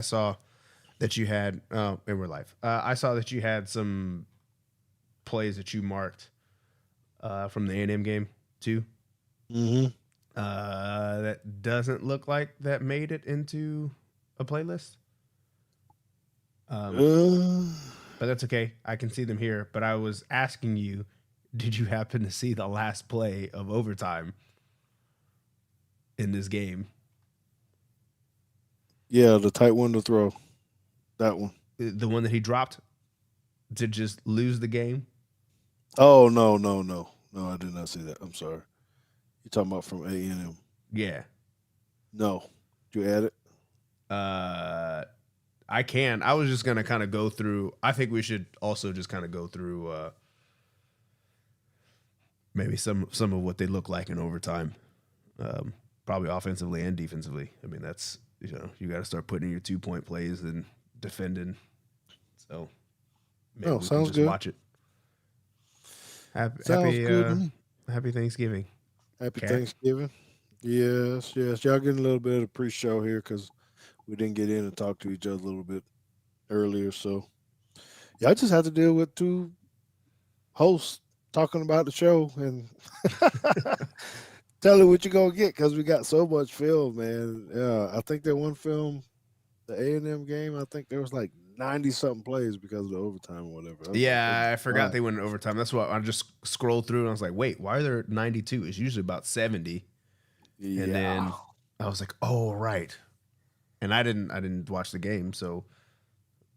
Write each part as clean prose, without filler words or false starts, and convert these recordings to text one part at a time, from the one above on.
saw that you had in real life. I saw that you had some plays that you marked from the A&M game too. Mm-hmm. That doesn't look like that made it into a playlist. Um, Uh, but that's okay. I can see them here. But I was asking you, did you happen to see the last play of overtime in this game? yeah, the tight window throw. That one. The one that he dropped to just lose the game? Oh no, no, no. No, I did not see that. I'm sorry. You talking about from A&M. Yeah. No. Did you add it? Uh, I can. I was just gonna kind of go through. I think we should also just kind of go through maybe some of what they look like in overtime, probably offensively and defensively. I mean, that's you got to start putting in your 2 point plays and defending. So maybe Oh, we can sounds just good. watch it. Happy Sounds happy good to me. happy Thanksgiving, Happy cat. Thanksgiving. Yes, yes. Y'all getting a little bit of the pre-show here because we didn't get in and talk to each other a little bit earlier. So y'all just have to deal with two hosts talking about the show and tell you what you're gonna get because we got so much film, man. Yeah, I think that one film, the A&M game, I think there was like 90 something plays because of the overtime or whatever. I was like, good Yeah, I forgot God. they went in overtime. That's what I just scrolled through and I was like, wait, why are there 92? It's usually about 70. And Yeah. then I was like, oh right. And I didn't watch the game, so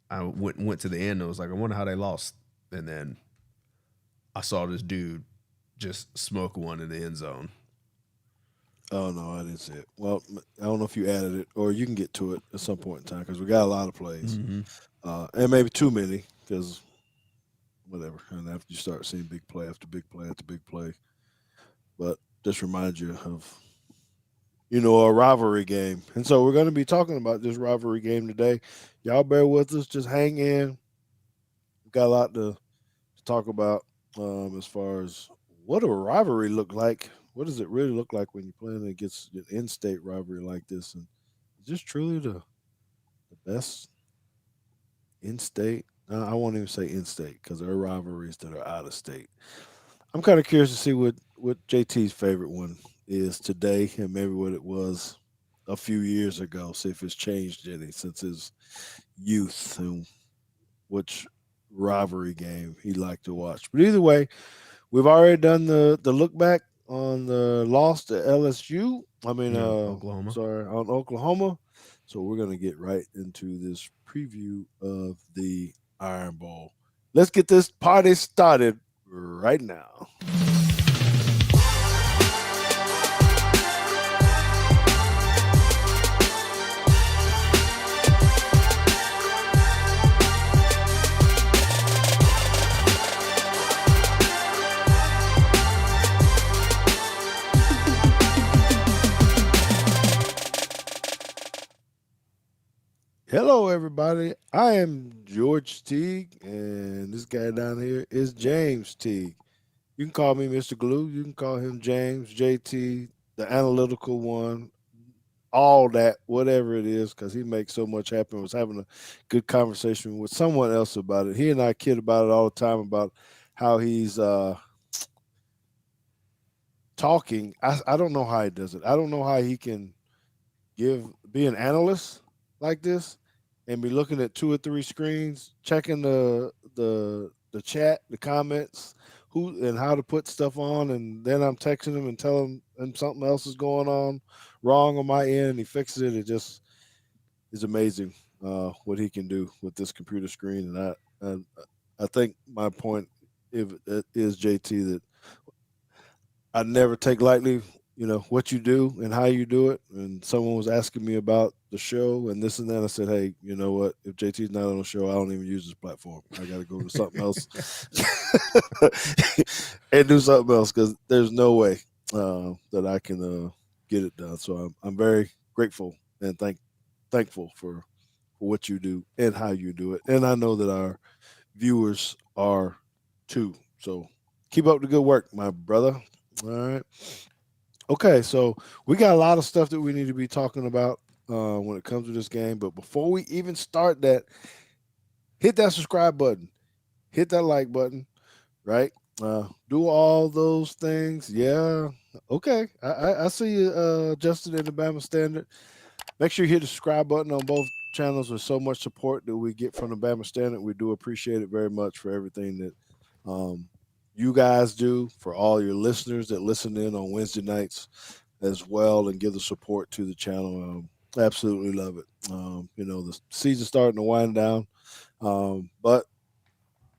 I went to the end. And I was like, I wonder how they lost. And then I saw this dude just smoke one in the end zone. Oh no, I didn't see it. Well, I don't know if you added it or you can get to it at some point in time because we got a lot of plays, Mm-hmm. and maybe too many because whatever. And after you start seeing big play after big play after big play, but just remind you of a rivalry game. And so we're going to be talking about this rivalry game today. Y'all bear with us. Just hang in. We got a lot to talk about as far as what a rivalry look like. What does it really look like when you're playing against an in-state rivalry like this? And is this truly the best in-state? I won't even say in-state because there are rivalries that are out of state. I'm kind of curious to see what JT's favorite one is today, and maybe what it was a few years ago. See if it's changed any since his youth, and which rivalry game he liked to watch. But either way, we've already done the look back on the loss to LSU. I mean, Yeah, Oklahoma. sorry, on Oklahoma. So we're gonna get right into this preview of the Iron Bowl. Let's get this party started right now. Hello, everybody. I am George Teague, and this guy down here is James Teague. You can call me Mr. Glue. You can call him James, JT, the analytical one, all that, whatever it is, because he makes so much happen. I was having a good conversation with someone else about it. He and I kid about it all the time about how he's talking. I don't know how he does it. I don't know how he can be an analyst like this and be looking at two or three screens, checking the chat, the comments, who and how to put stuff on, and then I'm texting him and telling him something else is going on wrong on my end, and he fixes it. It just is amazing what he can do with this computer screen, and I think my point is JT that I never take lightly, what you do and how you do it. And someone was asking me about the show and this and that. I said, hey, you know what? If JT's not on the show, I don't even use this platform. I got to go to something else and do something else because there's no way that I can get it done. So I'm very grateful and thankful for what you do and how you do it. And I know that our viewers are too. So keep up the good work, my brother. All right. Okay, so we got a lot of stuff that we need to be talking about. when it comes to this game. But before we even start that, hit that subscribe button, hit that like button, right? Do all those things. Yeah. Okay. I see you, Justin in the Bama Standard. Make sure you hit the subscribe button on both channels. With so much support that we get from the Bama Standard, we do appreciate it very much for everything that um, you guys do, for all your listeners that listen in on Wednesday nights as well and give the support to the channel. Absolutely love it. The season's starting to wind down, but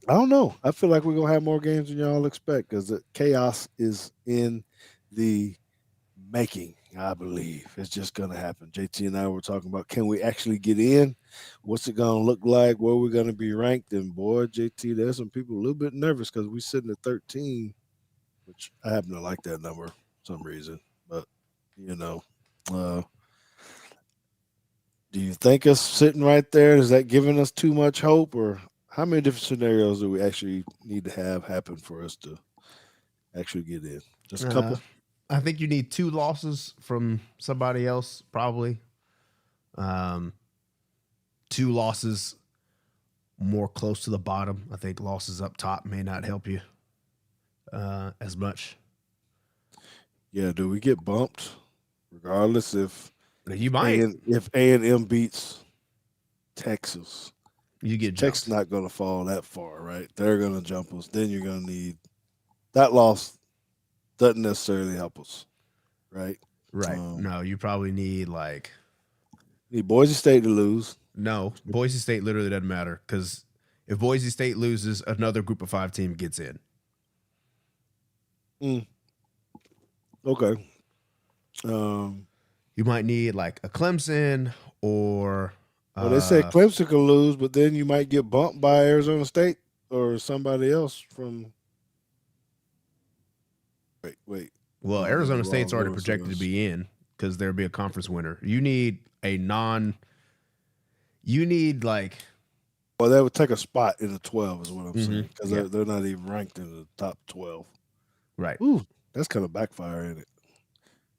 I don't know. I feel like we're gonna have more games than y'all expect because the chaos is in the making. I believe it's just gonna happen. JT and I were talking about, can we actually get in? What's it gonna look like? Where we're gonna be ranked? And boy, JT, there's some people a little bit nervous because we're sitting at 13, which I happen to like that number for some reason. But you know, uh, do you think us sitting right there, is that giving us too much hope, or how many different scenarios do we actually need to have happen for us to actually get in? Just a Uh, couple. I think you need 2 losses from somebody else, probably. Um, 2 losses more close to the bottom. I think losses up top may not help you as much. Yeah, do we get bumped regardless You might. if A&M beats Texas? You get Texas jumped. not going to fall that far, right? They're going to jump us. Then you're going to need that loss doesn't necessarily help us, right? Right. Um, No, you probably need like need Boise State to lose. no. Boise State literally doesn't matter because if Boise State loses, another Group of 5 team gets in. Mm, okay. Um, You might need like a Clemson or well, they said uh, Clemson could lose, but then you might get bumped by Arizona State or somebody else from. Wait. well, No, that's Arizona State's wrong. already projected to Arizona's. be in because there'll be a conference winner. You need a non. You need like Well, that would take a spot in the 12, is what I'm saying, because yeah, they're not even ranked in the top 12. right. Ooh, that's kind of backfire, ain't it?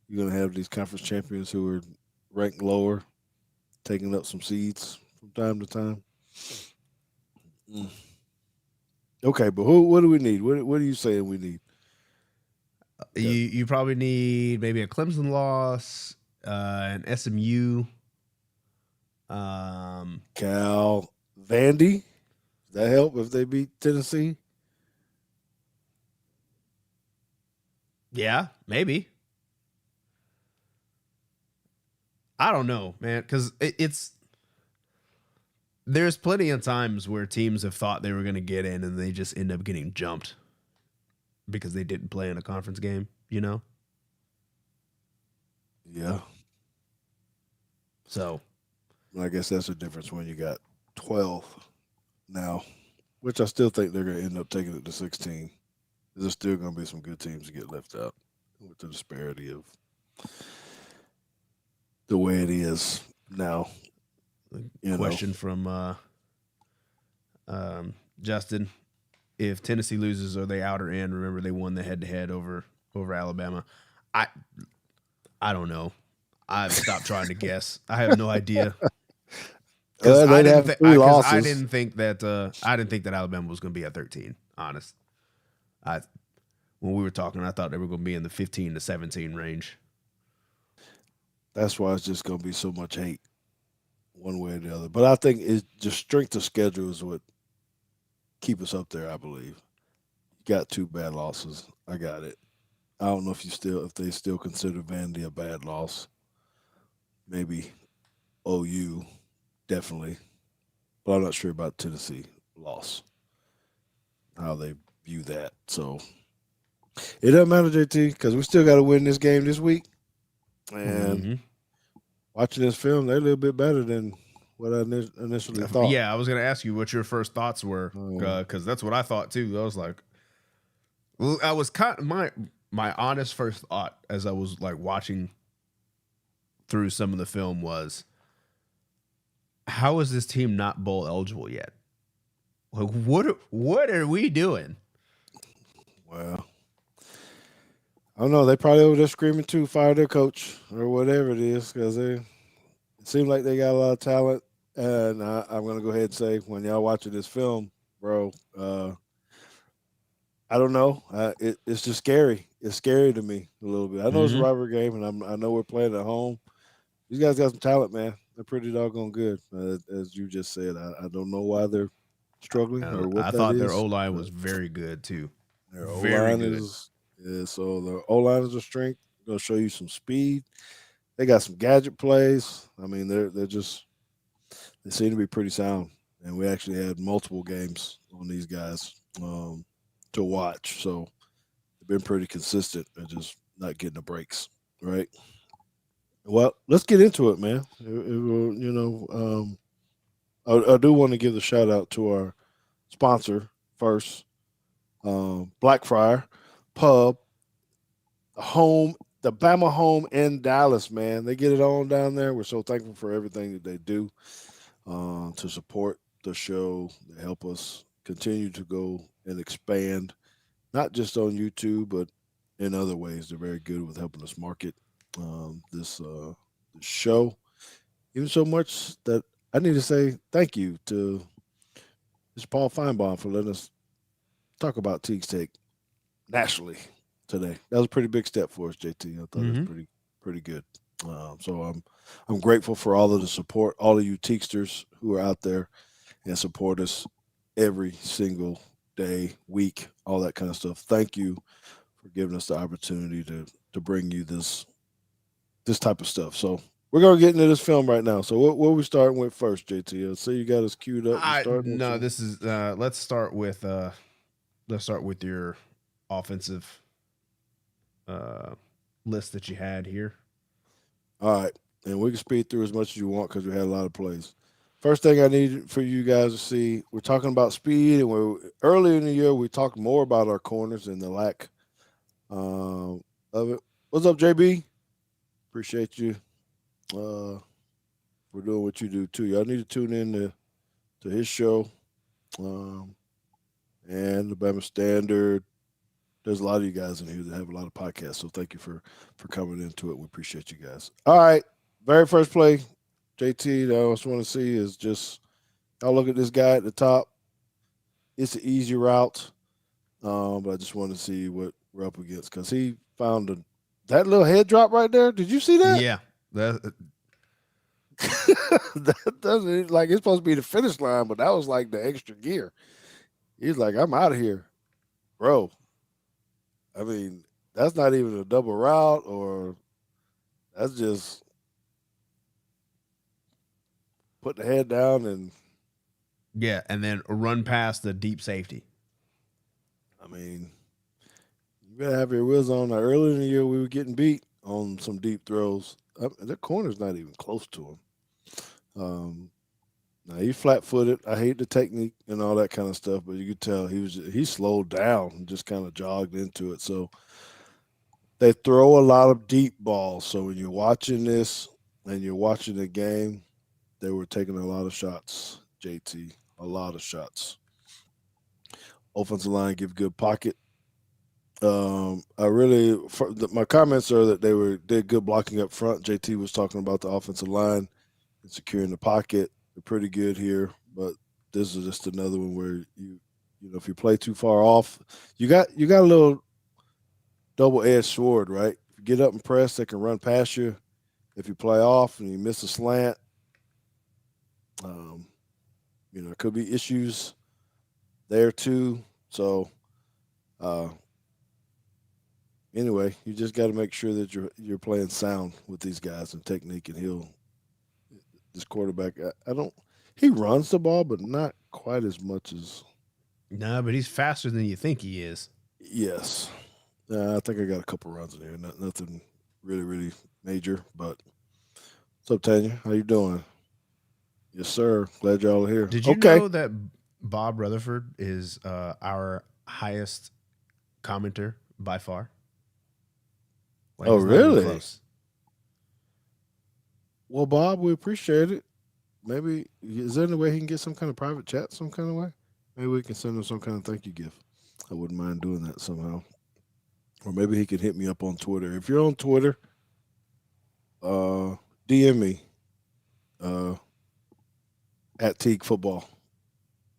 You're gonna have these conference champions who are ranked lower, taking up some seeds from time to time. Mm. Okay, but who? What do we need? What are you saying we need? Got You probably need maybe a Clemson loss, an SMU. Um, Cal, Vandy. Does that help if they beat Tennessee? yeah, maybe. I don't know, man, because it's there's plenty of times where teams have thought they were going to get in and they just end up getting jumped because they didn't play in a conference game. You know, Yeah, so I guess that's the difference when you got 12 now, which I still think they're going to end up taking it to 16. There's still going to be some good teams to get left out with the disparity of the way it is now. the You know, question from Justin: if Tennessee loses, are they out or in? Remember, they won the head-to-head over Alabama. I I don't know. I've stopped trying to guess. I have no idea because they'd have three losses. I didn't think that Alabama was going to be at 13. Honest, I when we were talking, I thought they were going to be in the 15 to 17 range. That's why it's just going to be so much hate one way or the other. But I think it's just strength of schedule is what keep us up there. I believe you got 2 bad losses. I got it. I don't know if they still consider Vandy a bad loss. Maybe OU definitely, but I'm not sure about Tennessee loss. How they view that. So it doesn't matter, JT, because we still got to win this game this week. And Mm-hmm. watching this film, they're a little bit better than what I initially thought. Yeah, I was going to ask you what your first thoughts were Um, because that's what I thought too. I was like, well, I was kind of my honest first thought as I was like watching through some of the film was, how is this team not bowl eligible yet? Like, what are we doing? well, I don't know. They probably over there screaming too, fire their coach or whatever it is, because It seems like they got a lot of talent, and I'm gonna go ahead and say when y'all watching this film, bro, I don't know. It's just scary. It's scary to me a little bit. I know it's a Mm-hmm. rivalry game, and I know we're playing at home. These guys got some talent, man. They're pretty doggone good, as you just said. I don't know why they're struggling And or what I that thought their O is, line but was very good too. their O Very line good. is so the O line is a strength. They'll show you some speed. They got some gadget plays. I mean, they're just they seem to be pretty sound. And we actually had multiple games on these guys to watch, so they've been pretty consistent and just not getting the breaks. Right. Well, let's get into it, man. I do want to give the shout out to our sponsor first, Blackfriar Pub, the Bama home in Dallas, man. They get it on down there. We're so thankful for everything that they do to support the show. They help us continue to go and expand, not just on YouTube, but in other ways. They're very good with helping us market this show. Even so much that I need to say thank you to Mr. Paul Feinbaum for letting us talk about Teagues Take nationally today. That was a pretty big step for us, JT. I thought it was Mm-hmm. pretty good. So I'm grateful for all of the support, all of you Teaksters who are out there and support us every single day, week, all that kind of stuff. Thank you for giving us the opportunity to bring you this type of stuff. So we're gonna get into this film right now. So what we starting with first, JT? I see you got us queued up. You I starting with no, some? this is let's start with your offensive uh list that you had here. All right, and we can speed through as much as you want because we had a lot of plays. First thing I need for you guys to see, we're talking about speed, and we're earlier in the year we talked more about our corners and the lack of it. What's up, JB? Appreciate you for doing what you do too. Y'all need to tune in to his show um, and the Bama Standard. There's a lot of you guys in here that have a lot of podcasts, so thank you for coming into it. We appreciate you guys. All right, very first play, JT. That I just want to see is just y'all look at this guy at the top. It's an easy route, but I just want to see what we're up against because he found that little head drop right there. Did you see that? Yeah. That That doesn't like it's supposed to be the finish line, but that was like the extra gear. He's like, I'm out of here, bro. I mean, that's not even a double route, or that's just put the head down. And yeah, and then run past the deep safety. I mean, you better have your wheels on. Now, earlier in the year, we were getting beat on some deep throws. Their corner's not even close to him. Now he's flat-footed. I hate the technique and all that kind of stuff, but you could tell he slowed down and just kind of jogged into it. So they throw a lot of deep balls. So when you're watching this and you're watching the game, they were taking a lot of shots. JT, a lot of shots. Offensive line give good pocket. My comments are that they did good blocking up front. JT was talking about the offensive line and securing the pocket. They're pretty good here, but this is just another one where if you play too far off, you got a little double edged sword, right? If you get up and press, they can run past you. If you play off and you miss a slant, um, it could be issues there too. So uh, anyway, you just got to make sure that you're playing sound with these guys and technique. And this quarterback, I don't. He runs the ball, but not quite as much as. No, but he's faster than you think he is. Yes, I think I got a couple runs in here. Nothing really, really major. But what's up, Tanya? How you doing? Yes, sir. Glad y'all are here. Did you Okay. know that Bob Rutherford is our highest commenter by far? Like Oh, it's not even really? close. Well, Bob, we appreciate it. Maybe is there any way he can get some kind of private chat, some kind of way? Maybe we can send him some kind of thank you gift. I wouldn't mind doing that somehow. Or maybe he could hit me up on Twitter. If you're on Twitter, DM me. uh, at Teague football.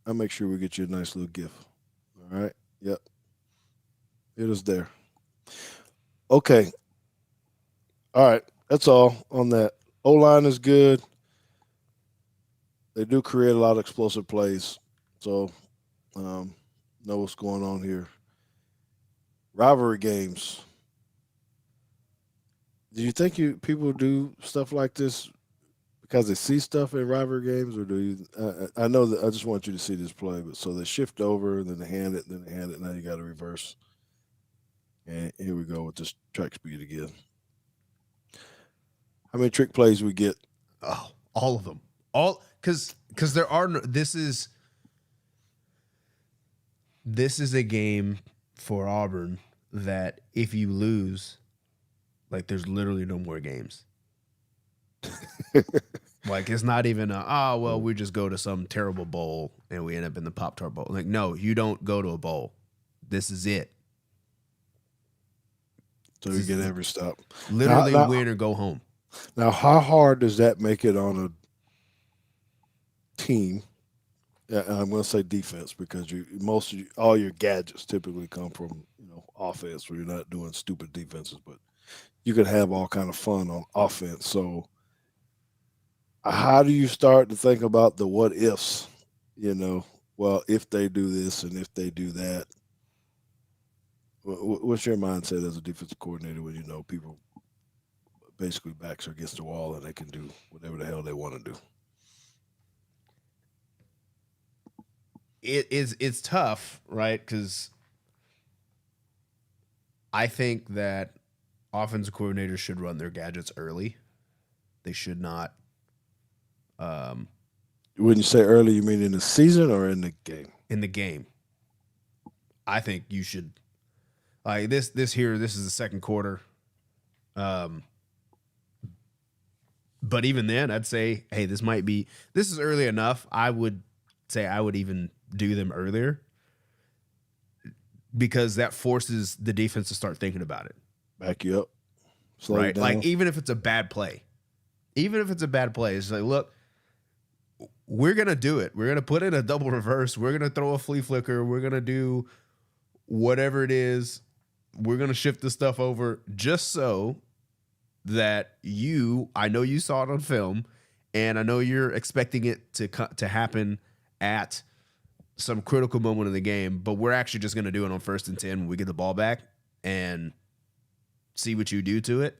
I'll make sure we get you a nice little gift. All right. Yep. It is there. Okay. All right. That's all on that. O line is good. They do create a lot of explosive plays. So, um, know what's going on here. Rivalry games. Do you think people do stuff like this because they see stuff in rivalry games, or do you? I know that I just want you to see this play, but so they shift over, then they hand it, then they hand it. Now you got to reverse. And here we go with this track speed again. How many trick plays we get? Oh, all of them. All because there are no, this is a game for Auburn that if you lose, like there's literally no more games. Like it's not even well, we just go to some terrible bowl and we end up in the Pop-Tart Bowl. Like, no, you don't go to a bowl. This is it. So you get every stop. Literally win or go home. Now, how hard does that make it on a team? I'm going to say defense because all your gadgets typically come from offense, where you're not doing stupid defenses, but you can have all kind of fun on offense. So, how do you start to think about the what ifs? Well, if they do this and if they do that, what's your mindset as a defensive coordinator when people basically backs are against the wall and they can do whatever the hell they want to do? It's tough, right? Because I think that offensive coordinators should run their gadgets early. They should not. When you say early, you mean in the season or in the game? In the game. I think you should. Like this is the second quarter. But even then, I'd say, hey, this is early enough. I would say I would even do them earlier because that forces the defense to start thinking about it. Back you up. Slow right? Down. Like, even if it's a bad play. It's like, look, we're going to do it. We're going to put in a double reverse. We're going to throw a flea flicker. We're going to do whatever it is. We're going to shift the stuff over just so that I know you saw it on film, and I know you're expecting it to happen at some critical moment in the game, but we're actually just going to do it on 1st and 10 when we get the ball back and see what you do to it.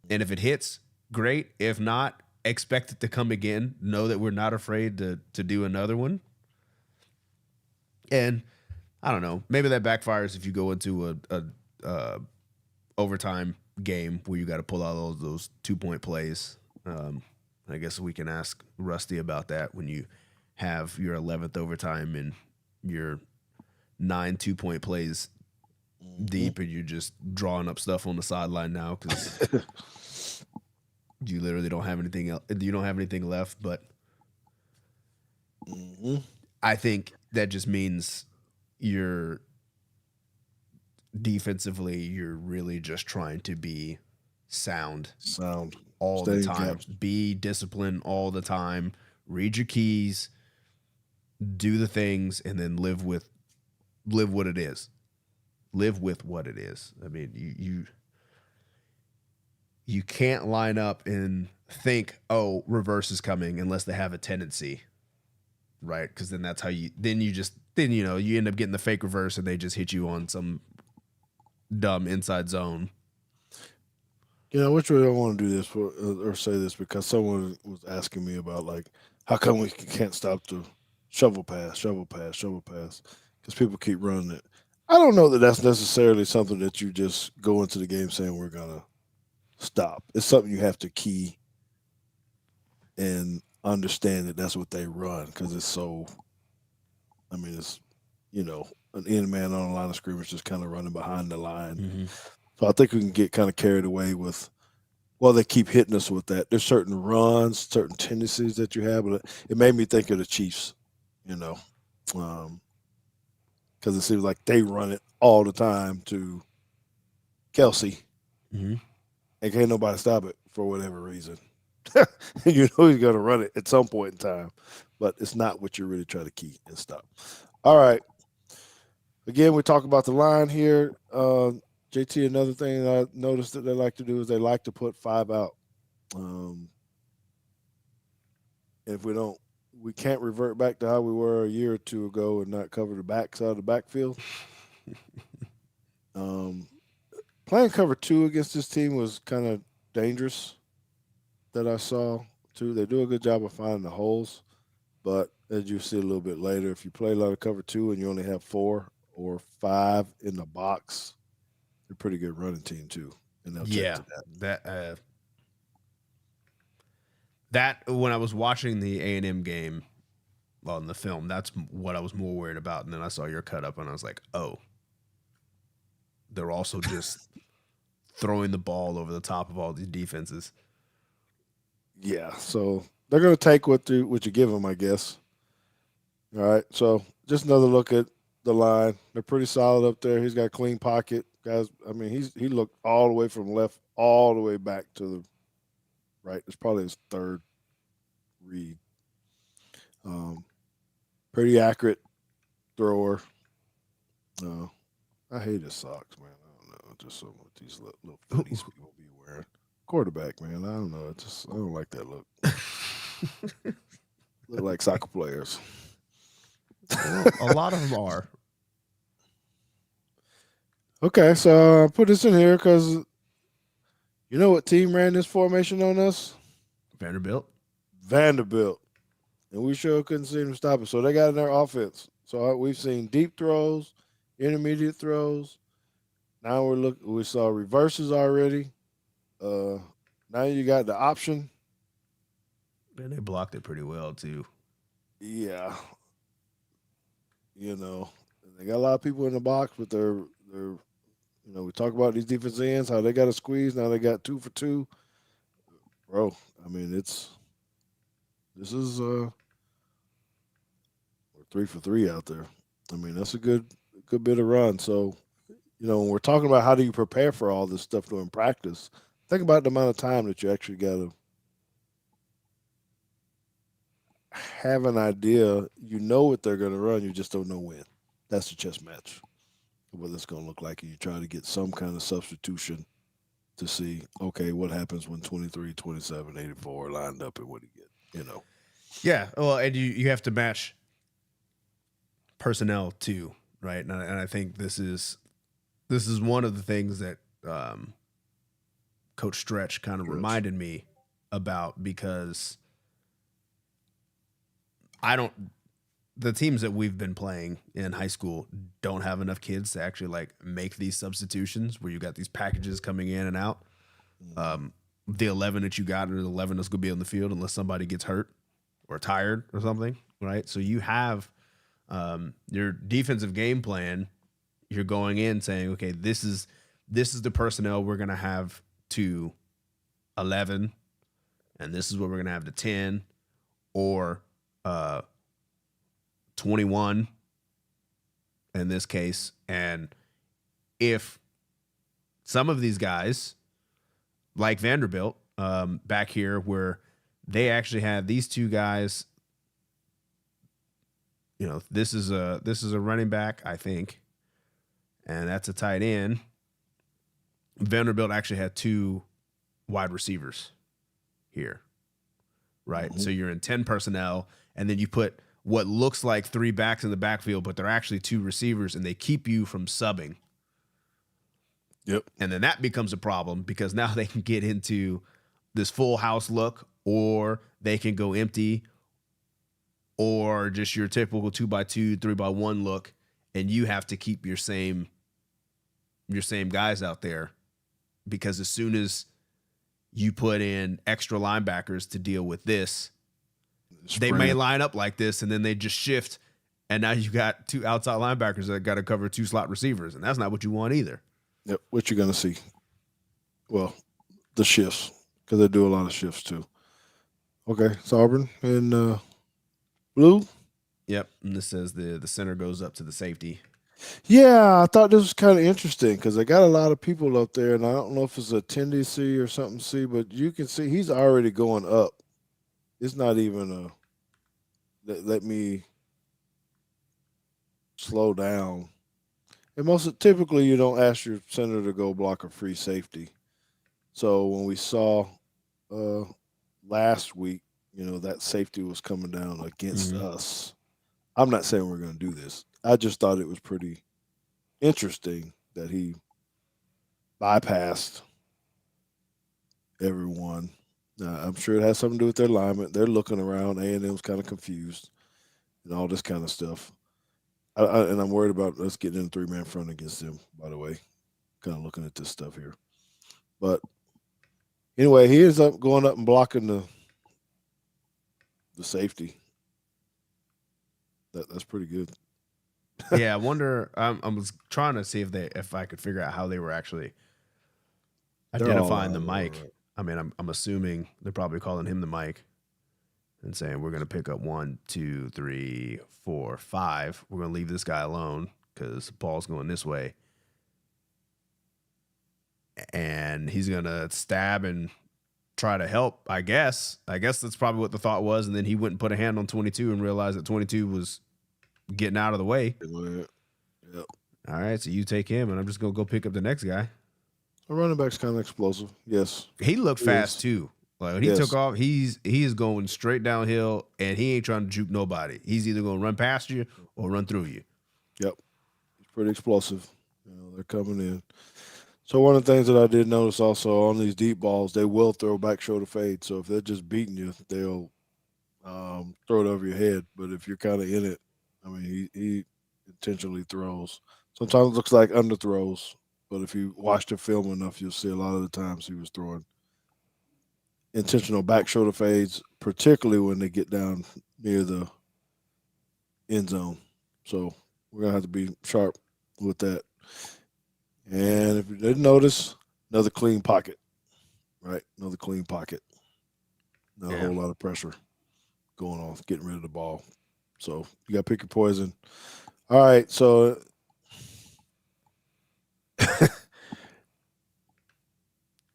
And if it hits, great. If not, expect it to come again. Know that we're not afraid to do another one. And I don't know, maybe that backfires if you go into a overtime game where you got to pull out all those 2-point plays. I guess we can ask Rusty about that when you have your 11th overtime and your 9 2-point plays deep and you're just drawing up stuff on the sideline now because you literally don't have anything else. You don't have anything left. But I think that just means you're defensively, you're really just trying to be sound all the time. Be disciplined all the time. Read your keys, do the things, and then live with what it is. Live with what it is. I mean, you can't line up and think, oh, reverse is coming unless they have a tendency, right? Because then that's how you end up getting the fake reverse and they just hit you on some dumb inside zone. Which way I want to do this or say this because someone was asking me about like how come we can't stop the shovel pass because people keep running it. I don't know that that's necessarily something that you just go into the game saying we're gonna stop. It's something you have to key and understand that that's what they run because it's so. I mean, it's an end man on the line of scrimmage just kind of running behind the line. Mm-hmm. So I think we can get kind of carried away with. Well, they keep hitting us with that. There's certain runs, certain tendencies that you have, but it made me think of the Chiefs, because it seems like they run it all the time to Kelsey, mm-hmm. and can't nobody stop it for whatever reason. You know he's going to run it at some point in time, but it's not what you're really trying to key and stop. All right. Again, we talk about the line here. JT, another thing that I noticed that they like to do is they like to put five out. Um, if we can't revert back to how we were a year or two ago and not cover the backside of the backfield. Um, Playing cover two against this team was kind of dangerous that I saw too. They do a good job of finding the holes, but as you see a little bit later, if you play a lot of cover two and you only have 4 or 5 in the box, they're a pretty good running team too, and they'll take Yeah, to that. that when I was watching the A&M game on the film, that's what I was more worried about. And then I saw your cut up, and I was like, oh, they're also just throwing the ball over the top of all these defenses. Yeah, so they're going to take what you give them, I guess. All right, so just another look at the line. They're pretty solid up there. He's got a clean pocket, guys. I mean, he looked all the way from left all the way back to the right. It's probably his third read. Um, Pretty accurate thrower. Uh, I hate his socks, man. I don't know, just some of these little footies people be wearing. Quarterback, man. I don't know. I don't like that look. Look like soccer players. Well, a lot of them are. Okay, so put this in here because you know what team ran this formation on us? Vanderbilt. Vanderbilt. And we sure couldn't see them stop it. So they got in their offense. So we've seen deep throws, intermediate throws. Now we saw reverses already. Now you got the option. And they blocked it pretty well too. Yeah. You know, they got a lot of people in the box, but we talk about these defense ends, how they got to squeeze. Now they got 2 for 2. Bro, I mean, this is we're 3 for 3 out there. I mean, that's a good bit of run. So, when we're talking about how do you prepare for all this stuff during practice, think about the amount of time that you actually got to have an idea. You know what they're going to run, you just don't know when. That's the chess match. What it's going to look like, and you try to get some kind of substitution to see, okay, what happens when 23, 27, 84 are lined up and what do you get, Yeah. Well, and you have to match personnel too, right? And I think this is one of the things that Coach Stretch kind of reminded me about, because the teams that we've been playing in high school don't have enough kids to actually like make these substitutions where you got these packages coming in and out. The 11 that you got are the 11 that's going to be on the field unless somebody gets hurt or tired or something, right? So you have your defensive game plan. You're going in saying, okay, this is the personnel we're going to have to 11, and this is what we're going to have to 10 or 21 in this case. And if some of these guys, like Vanderbilt, back here, where they actually had these 2 guys, this is a running back, I think, and that's a tight end. Vanderbilt actually had 2 wide receivers here, right? Mm-hmm. So you're in 10 personnel, and then you put what looks like 3 backs in the backfield, but they're actually 2 receivers, and they keep you from subbing. Yep. And then that becomes a problem, because now they can get into this full house look, or they can go empty, or just your typical 2x2, 3x1 look, and you have to keep your same guys out there, because as soon as you put in extra linebackers to deal with this, they may line up like this, and then they just shift, and now you got 2 outside linebackers that got to cover 2 slot receivers, and that's not what you want either. Yep. What you're going to see? Well, the shifts, because they do a lot of shifts too. Okay, it's Auburn in blue. Yep, and this says the center goes up to the safety. Yeah, I thought this was kind of interesting because they got a lot of people up there, and I don't know if it's a tendency or something. See, but you can see he's already going up. It's not even a let me slow down. And most typically, you don't ask your center to go block a free safety. So when we saw uh, last week, that safety was coming down against Hmm. us. I'm not saying we're going to do this. I just thought it was pretty interesting that he bypassed everyone. I'm sure it has something to do with their alignment. They're looking around. A&M's kind of confused and all this kind of stuff. And I'm worried about us getting in a three-man front against them, by the way, kind of looking at this stuff here. But anyway, he ends up going up and blocking the safety. That's pretty good. Yeah, I wonder. I was trying to see if I could figure out how they were actually They're all identifying the lined up, mic. right? I mean, I'm assuming they're probably calling him the mic and saying we're gonna pick up 1, 2, 3, 4, 5. We're gonna leave this guy alone because Paul's going this way, and he's gonna stab and try to help. I guess that's probably what the thought was. And then he went and put a hand on 22 and realized that 22 was getting out of the way. Yep. All right, so you take him, and I'm just gonna go pick up the next guy. A running back's kind of explosive. Yes, He looked he fast is. too. Like when he took Yes. off, he is going straight downhill, and he ain't trying to juke nobody. He's either gonna run past you or run through you. Yep. He's pretty explosive. They're coming in. So one of the things that I did notice also on these deep balls, they will throw back shoulder fade. So if they're just beating you, they'll throw it over your head. But if you're kind of in it, I mean, he intentionally throws. Sometimes it looks like underthrows, but if you watch the film enough, you'll see a lot of the times he was throwing intentional back shoulder fades, particularly when they get down near the end zone. So we're gonna have to be sharp with that. And if you didn't notice, another clean pocket, right? Another clean pocket. Not a Yeah, whole lot of pressure going on, getting rid of the ball. So you got to pick your poison. All right. So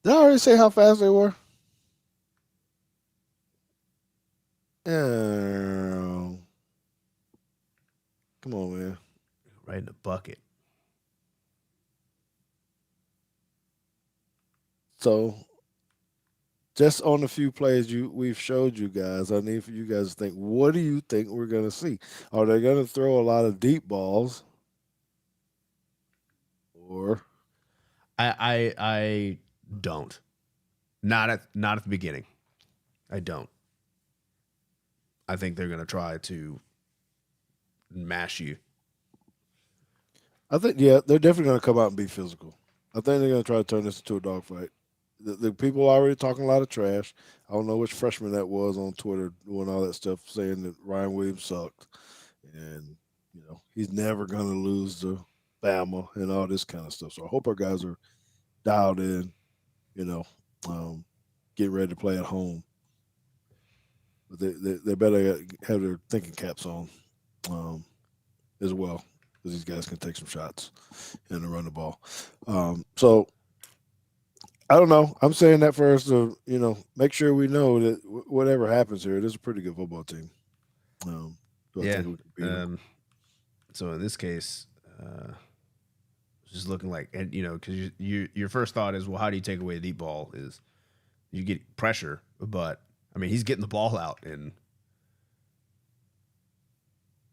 did I already say how fast they were? Yeah. Come on, man. right in the bucket. So just on the few plays we've showed you guys, I need for you guys to think. What do you think we're gonna see? Are they gonna throw a lot of deep balls, or I don't. Not at the beginning. I don't. I think they're gonna try to mash you. I think they're definitely gonna come out and be physical. I think they're gonna try to turn this into a dogfight. The people are already talking a lot of trash. I don't know which freshman that was on Twitter doing all that stuff, saying that Ryan Williams sucked, and he's never gonna lose to Bama and all this kind of stuff. So I hope our guys are dialed in. You know, um, getting ready to play at home, but they better have their thinking caps on um, as well, because these guys can take some shots and run the ball. So I don't know. I'm saying that for us to, make sure we know that whatever happens here, it is a pretty good football team. Do I Yeah. think we can beat them? Um. So in this case, just looking like, and because your first thought is, well, how do you take away a deep ball? Is you get pressure, but I mean, he's getting the ball out in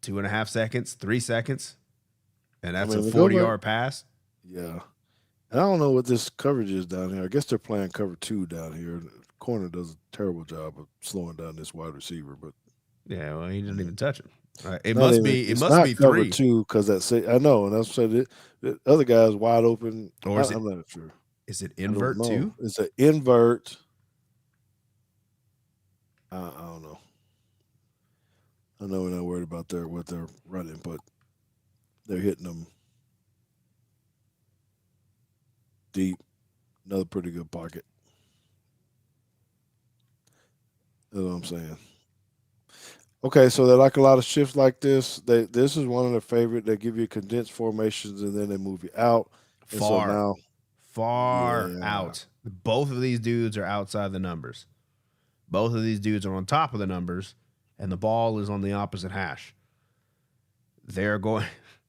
2.5 seconds, 3 seconds, and I that's a mean, we go 40 back. yard pass. Yeah. And I don't know what this coverage is down here. I guess they're playing cover two down here. The corner does a terrible job of slowing down this wide receiver, but Yeah, well, he didn't even touch him. It not must even. be. It It's must not be cover three, two because I know, and that's said the other guy's wide open. or is it? I'm not sure. Is it I don't invert know. too? It's an invert. I don't know. I know we're not worried about what they're running, but they're hitting them deep. Another pretty good pocket. That's what I'm saying. Okay, so they like a lot of shifts like this. This is one of their favorite. They give you condensed formations and then they move you out. And so Far, now, far yeah, out. Both of these dudes are outside the numbers. Both of these dudes are on top of the numbers, and the ball is on the opposite hash. They're going.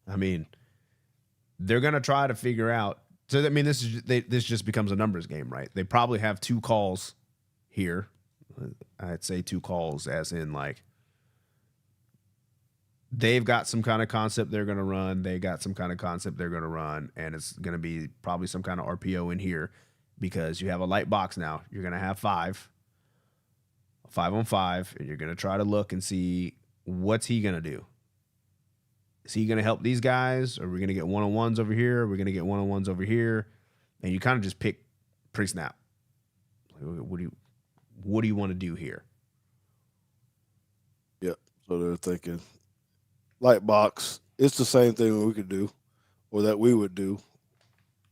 I mean, they're going to try to figure out. So I mean, this just becomes a numbers game, right? They probably have two calls here. I'd say two calls, as in like they've got some kind of concept they're going to run. They got some kind of concept they're going to run, and it's going to be probably some kind of RPO in here because you have a light box now. You're going to have five on five, and you're going to try to look and see what's he going to do. Is he going to help these guys? Or are we going to get one-on-ones over here? Are we going to get one-on-ones over here? And you kind of just pick pre-snap. What do you want to do here? yep. So they're thinking light box. It's the same thing we could do, or that we would do.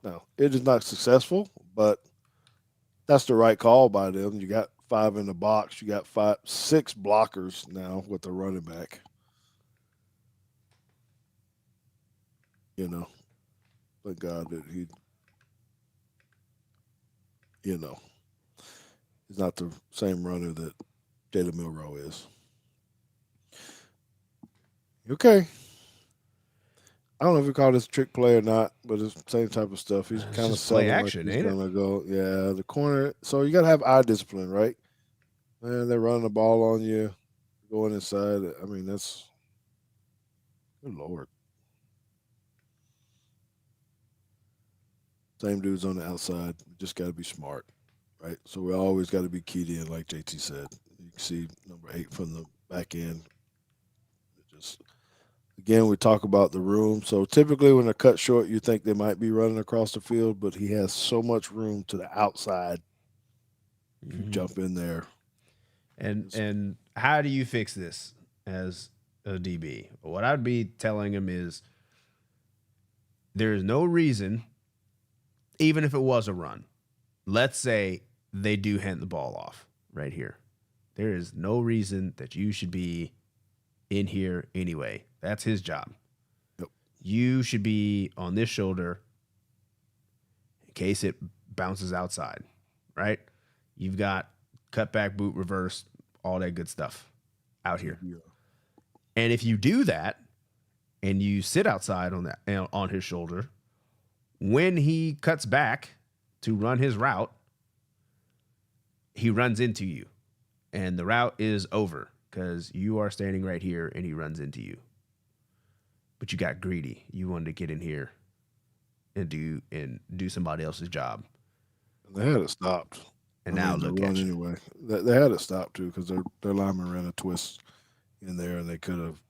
Now it is not successful, but that's the right call by them. You got five in the box. You got six blockers now with the running back. You know, thank God that you know, he's not the same runner that Jalen Milroe is. Okay. I don't know if we call this trick play or not, but it's the same type of stuff. He's It's kind of just play selling like action, he's ain't it? gonna go. Yeah, the corner. So you gotta have eye discipline, right? Man, they're running the ball on you, going inside. I mean, that's good lord. Same dudes on the outside. Just got to be smart, right? So we always got to be keyed in, like JT said. You can see number 8 from the back end. Just again, we talk about the room. So typically, when they're cut short, you think they might be running across the field, but he has so much room to the outside. If you Mm-hmm. jump in there, And how do you fix this as a DB? What I'd be telling him is there is no reason, even if it was a run. Let's say they do hand the ball off right here. There is no reason that you should be in here anyway. That's his job. yep, You should be on this shoulder in case it bounces outside, right? You've got cutback, boot, reverse, all that good stuff out here. yeah, And if you do that and you sit outside on his shoulder, when he cuts back to run his route, he runs into you, and the route is over because you are standing right here and he runs into you. But you got greedy. You wanted to get in here and do somebody else's job. and they had it stopped. And I now mean, the look run at you. anyway. They had it stopped too because their lineman ran a twist in there, and they could have.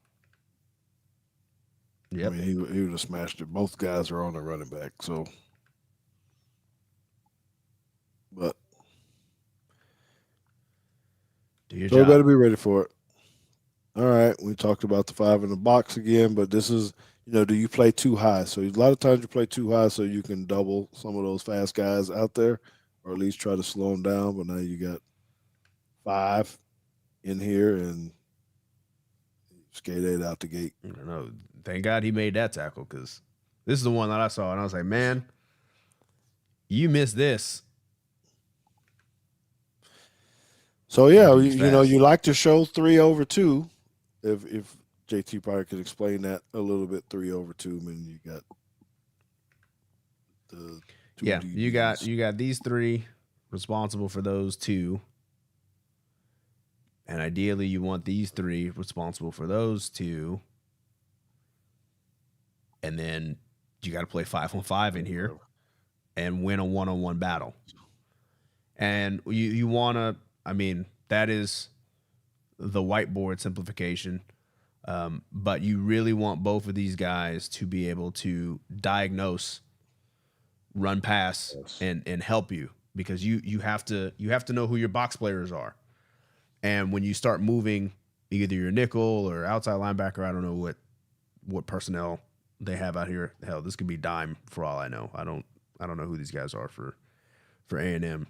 I Yep. mean, he would have smashed it. Both guys are on the running back, so but Do your so we better job. be ready for it. All right, we talked about the five in the box again, but this is, do you play too high? So a lot of times you play too high so you can double some of those fast guys out there, or at least try to slow them down. But now you got five in here and skate eight out the gate. I don't know. Thank God he made that tackle because this is the one that I saw and I was like, man, you missed this. So That yeah, dude's you fast. like to show 3/2. If JT Parker could explain that a little bit, 3/2. I mean, you got the two Yeah, DBs. you got these three responsible for those two. And ideally you want these three responsible for those two. And then you got to play 5-on-5 in here and win a one-on-one battle. And you want to, I mean, that is the whiteboard simplification. But you really want both of these guys to be able to diagnose, run pass, Yes. and help you because you have to know who your box players are. And when you start moving either your nickel or outside linebacker, I don't know what personnel they have out here. Hell, this could be dime for all I know. I don't know who these guys are for A&M.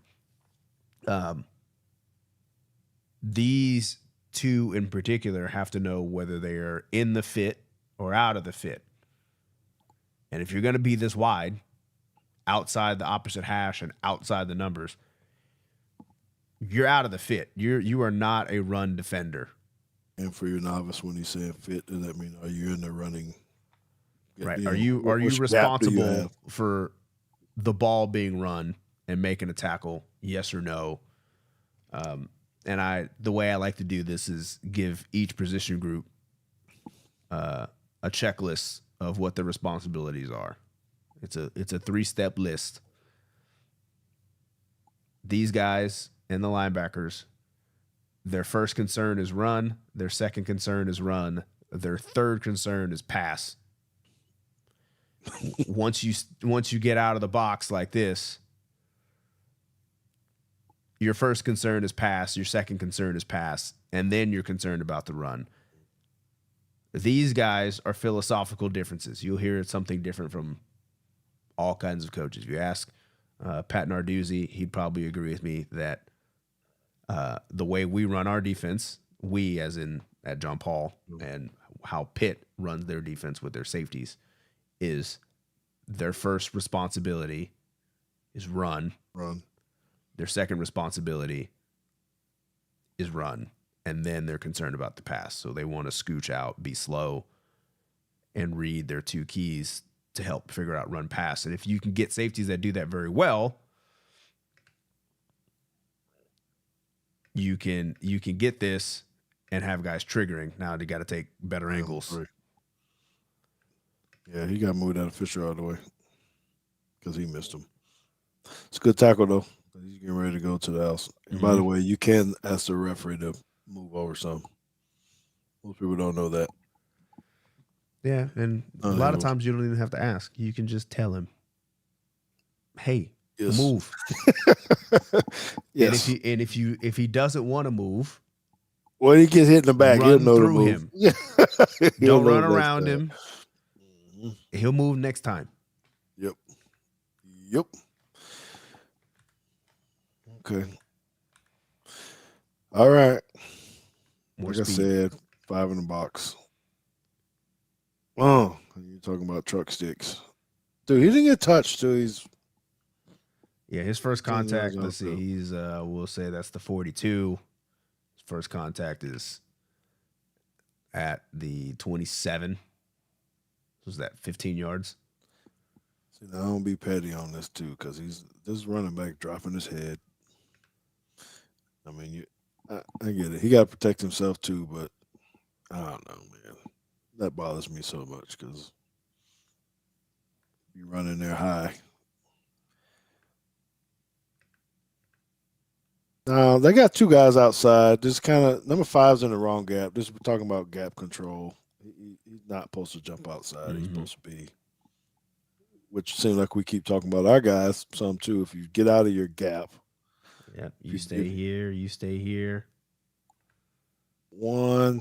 These two in particular have to know whether they are in the fit or out of the fit. And if you're going to be this wide, outside the opposite hash and outside the numbers, you're out of the fit. You are not a run defender. And for your novice, when he's saying fit, does that mean are you in the running? Right. Are you responsible for the ball being run and making a tackle? Yes or no? And the way I like to do this is give each position group a checklist of what their responsibilities are. It's a 3-step list. These guys and the linebackers, their first concern is run. Their second concern is run. Their third concern is pass. Once you get out of the box like this, your first concern is pass, your second concern is pass, and then you're concerned about the run. These guys are philosophical differences. You'll hear something different from all kinds of coaches. If you ask Pat Narduzzi, he'd probably agree with me that the way we run our defense, we as in at John Paul, and how Pitt runs their defense with their safeties, is their first responsibility is run. Their second responsibility is run. And then they're concerned about the pass. So they want to scooch out, be slow, and read their two keys to help figure out run pass. And if you can get safeties that do that very well, you can get this and have guys triggering. Now they got to take better angles. Right. Yeah, he got moved out of Fisher all the way because he missed him. It's a good tackle, though. He's getting ready to go to the house. And by the way, you can ask the referee to move over some. Most people don't know that. Yeah, and a lot of times you don't even have to ask. You can just tell him, hey, move. Yes. And if he doesn't want to move, when he gets hit in the back, he'll know through to him. Move. Don't run around him. He'll move next time. Yep. Okay. All right. More like speed. I said, 5 in the box. Oh, you're talking about truck sticks. Dude, he didn't get touched till he's... Yeah, his first contact, let's see, he's, we'll say that's the 42. His first contact is at the 27. Was that 15 yards? See, now I don't be petty on this, too, because this running back dropping his head. I mean, I get it. He got to protect himself, too, but I don't know, man. That bothers me so much because you run in there high. Now, they got two guys outside. This kind of number 5's in the wrong gap. This we're talking about gap control. He's not supposed to jump outside. He's supposed to be, which seems like we keep talking about our guys some too. If you get out of your gap. Yep, you stay here. You stay here. I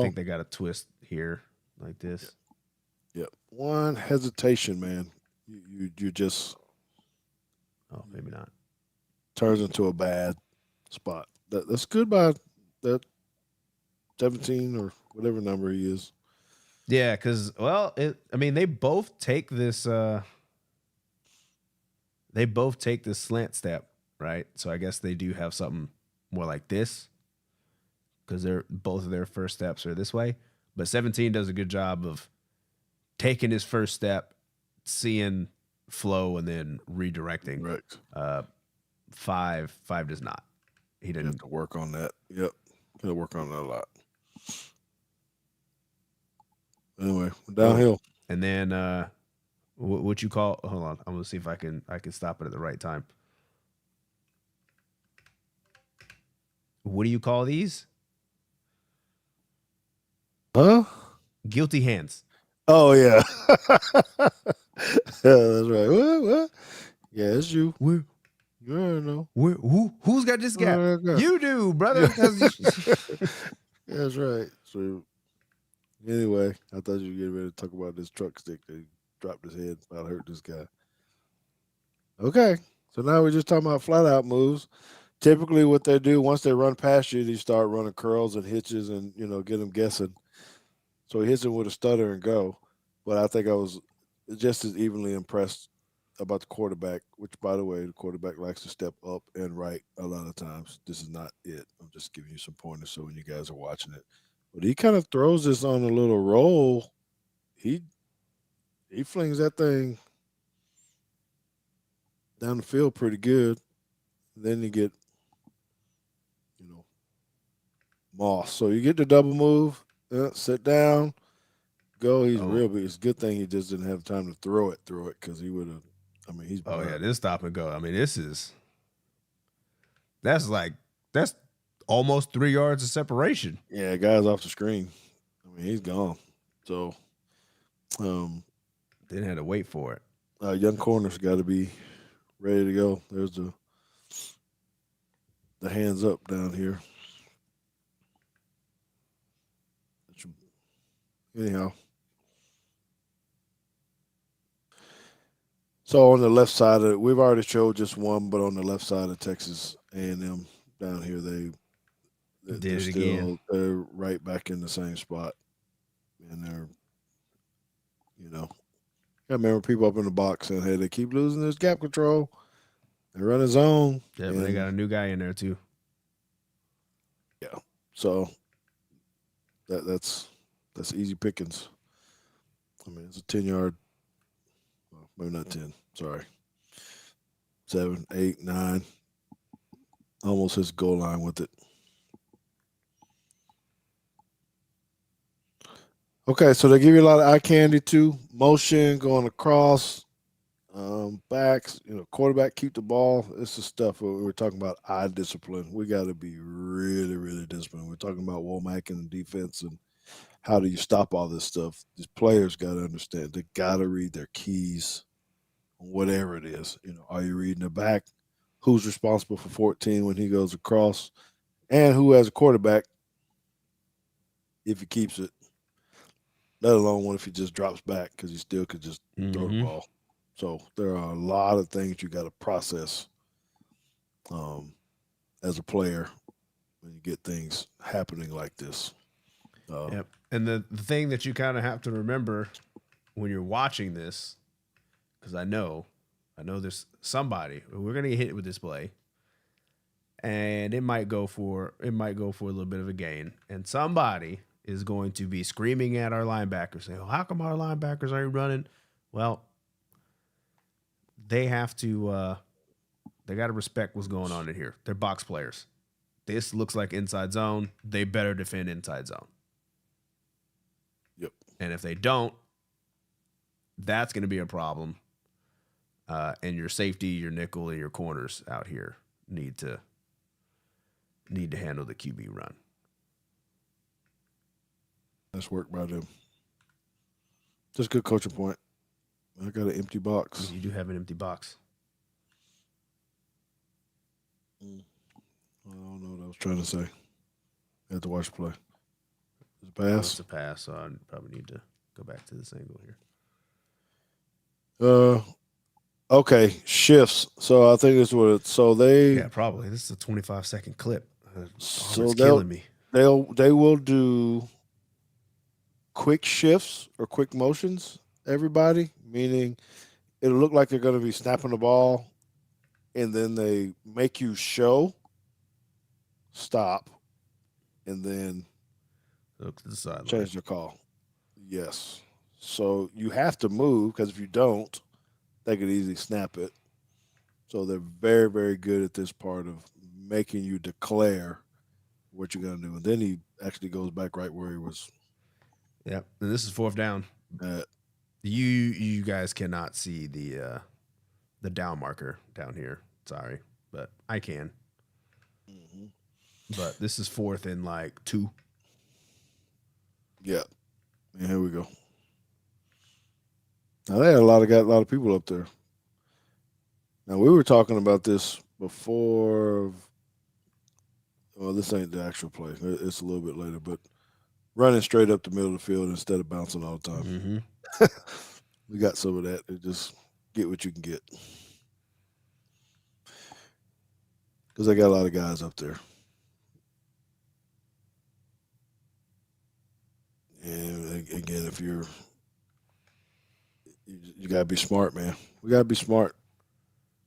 think they got a twist here like this. Yep. One hesitation, man. You just. Oh, maybe not. Turns into a bad spot. That's good by that 17 or whatever number he is. Yeah, because they both take this. They both take this slant step, right? So I guess they do have something more like this, because both of their first steps are this way. But 17 does a good job of taking his first step, seeing flow, and then redirecting. Right. 5 does not. He didn't have to work on that. Yep. He'll work on that a lot. Anyway, downhill. And then what you call? Hold on, I'm gonna see if I can stop it at the right time. What do you call these? Huh? Guilty hands. Oh yeah. Yeah, that's right. What? Yeah, it's you. Where? You don't know. Who's got this gap? You do, brother. Yeah, that's right. So anyway, I thought you were getting ready to talk about this truck stick that he dropped his head about hurt this guy. Okay. So now we're just talking about flat out moves. typically what they do once they run past you, they start running curls and hitches and get them guessing. So he hits him with a stutter and go. But I think I was just as evenly impressed about the quarterback, which, by the way, the quarterback likes to step up and right a lot of times. This is not it. I'm just giving you some pointers so when you guys are watching it. But he kind of throws this on a little roll. He he flings that thing down the field pretty good. Then you get, you know, Moss. So you get the double move, sit down, go. He's Oh, real big. It's a good thing he just didn't have time to throw it because he would have. I mean, he's oh yeah, burned. this stop and go. I mean, that's like that's almost 3 yards of separation. Yeah, guy's off the screen. I mean, he's gone. So, um, Didn't have to wait for it. young corner's got to be ready to go. There's the hands up down here. Anyhow, so on the left side of it, we've already showed just one, but on the left side of Texas A&M down here, they're Did it again. still they're right back in the same spot, and you know I remember people up in the box saying, "Hey, they keep losing this gap control. They run a zone, Yeah, but they and got a new guy in there too. yeah, so that's easy pickings. I mean, it's a 10 yard, well, maybe not 10. Sorry, 7, 8, 9, almost his goal line with it. Okay, so they give you a lot of eye candy too. Motion going across, backs. Quarterback keep the ball. This is stuff where we're talking about eye discipline. We got to be really, really disciplined. We're talking about Womack and defense and how do you stop all this stuff. These players got to understand. They got to read their keys, whatever it is. Are you reading the back? Who's responsible for 14 when he goes across, and who has a quarterback if he keeps it. Let alone what if he just drops back because he still could just throw the Mm-hmm. ball. So there are a lot of things you got to process um, as a player when you get things happening like this. Yep. And the thing that you kind of have to remember when you're watching this, because I know there's somebody we're gonna get hit with this play, and it might go for a little bit of a gain, and somebody is going to be screaming at our linebackers, saying, "Oh, how come our linebackers aren't running?" Well, they have to. They got to respect what's going on in here. They're box players. This looks like inside zone. They better defend inside zone. Yep. And if they don't, that's going to be a problem. And your safety, your nickel, and your corners out here need to handle the QB run. Nice work by them. Just good coaching point. I got an empty box. You do have an empty box. I don't know what I was trying to say. I had to watch the play. Is it Oh, it's pass? a pass, so I probably need to go back to this angle here. Uh, okay, shifts. So I think this what. So Yeah, probably. This is a 25-second clip. so Auburn's they'll killing me. they will do quick shifts or quick motions. Everybody, meaning it'll look like they're going to be snapping the ball, and then they make you show stop, and then Look to the sideline. change the call. Yes. So you have to move because if you don't, they could easily snap it. So they're very, very good at this part of making you declare what you're going to do. And then he actually goes back right where he was Yep. And this is fourth down. at. You guys cannot see the down marker down here. Sorry, but I can. Mm-hmm. But this is fourth and like 2. Yeah. And here we go. Now they had a lot of people up there. Now we were talking about this before. Well, this ain't the actual play. It's a little bit later, but running straight up the middle of the field instead of bouncing all the time. Mm-hmm. We got some of that. Just get what you can get. because they got a lot of guys up there. And again, if you got to be smart, man. We got to be smart.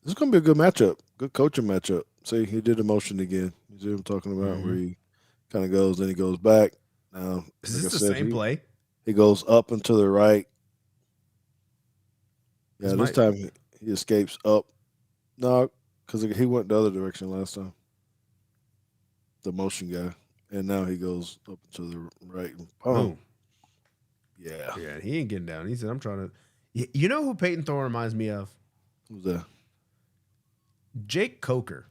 This is going to be a good matchup, good coaching matchup. See, he did the motion again. You see what I'm talking about, where he kind of goes, then he goes back. Now, is this the same play? He goes up and to the right. Yeah, this time he escapes up. No, because he went the other direction last time. The motion guy. And now he goes up to the right. Boom. Yeah. Yeah, he ain't getting down. He said, I'm trying to. You know who Payton Thorne reminds me of? Who's that? Jake Coker.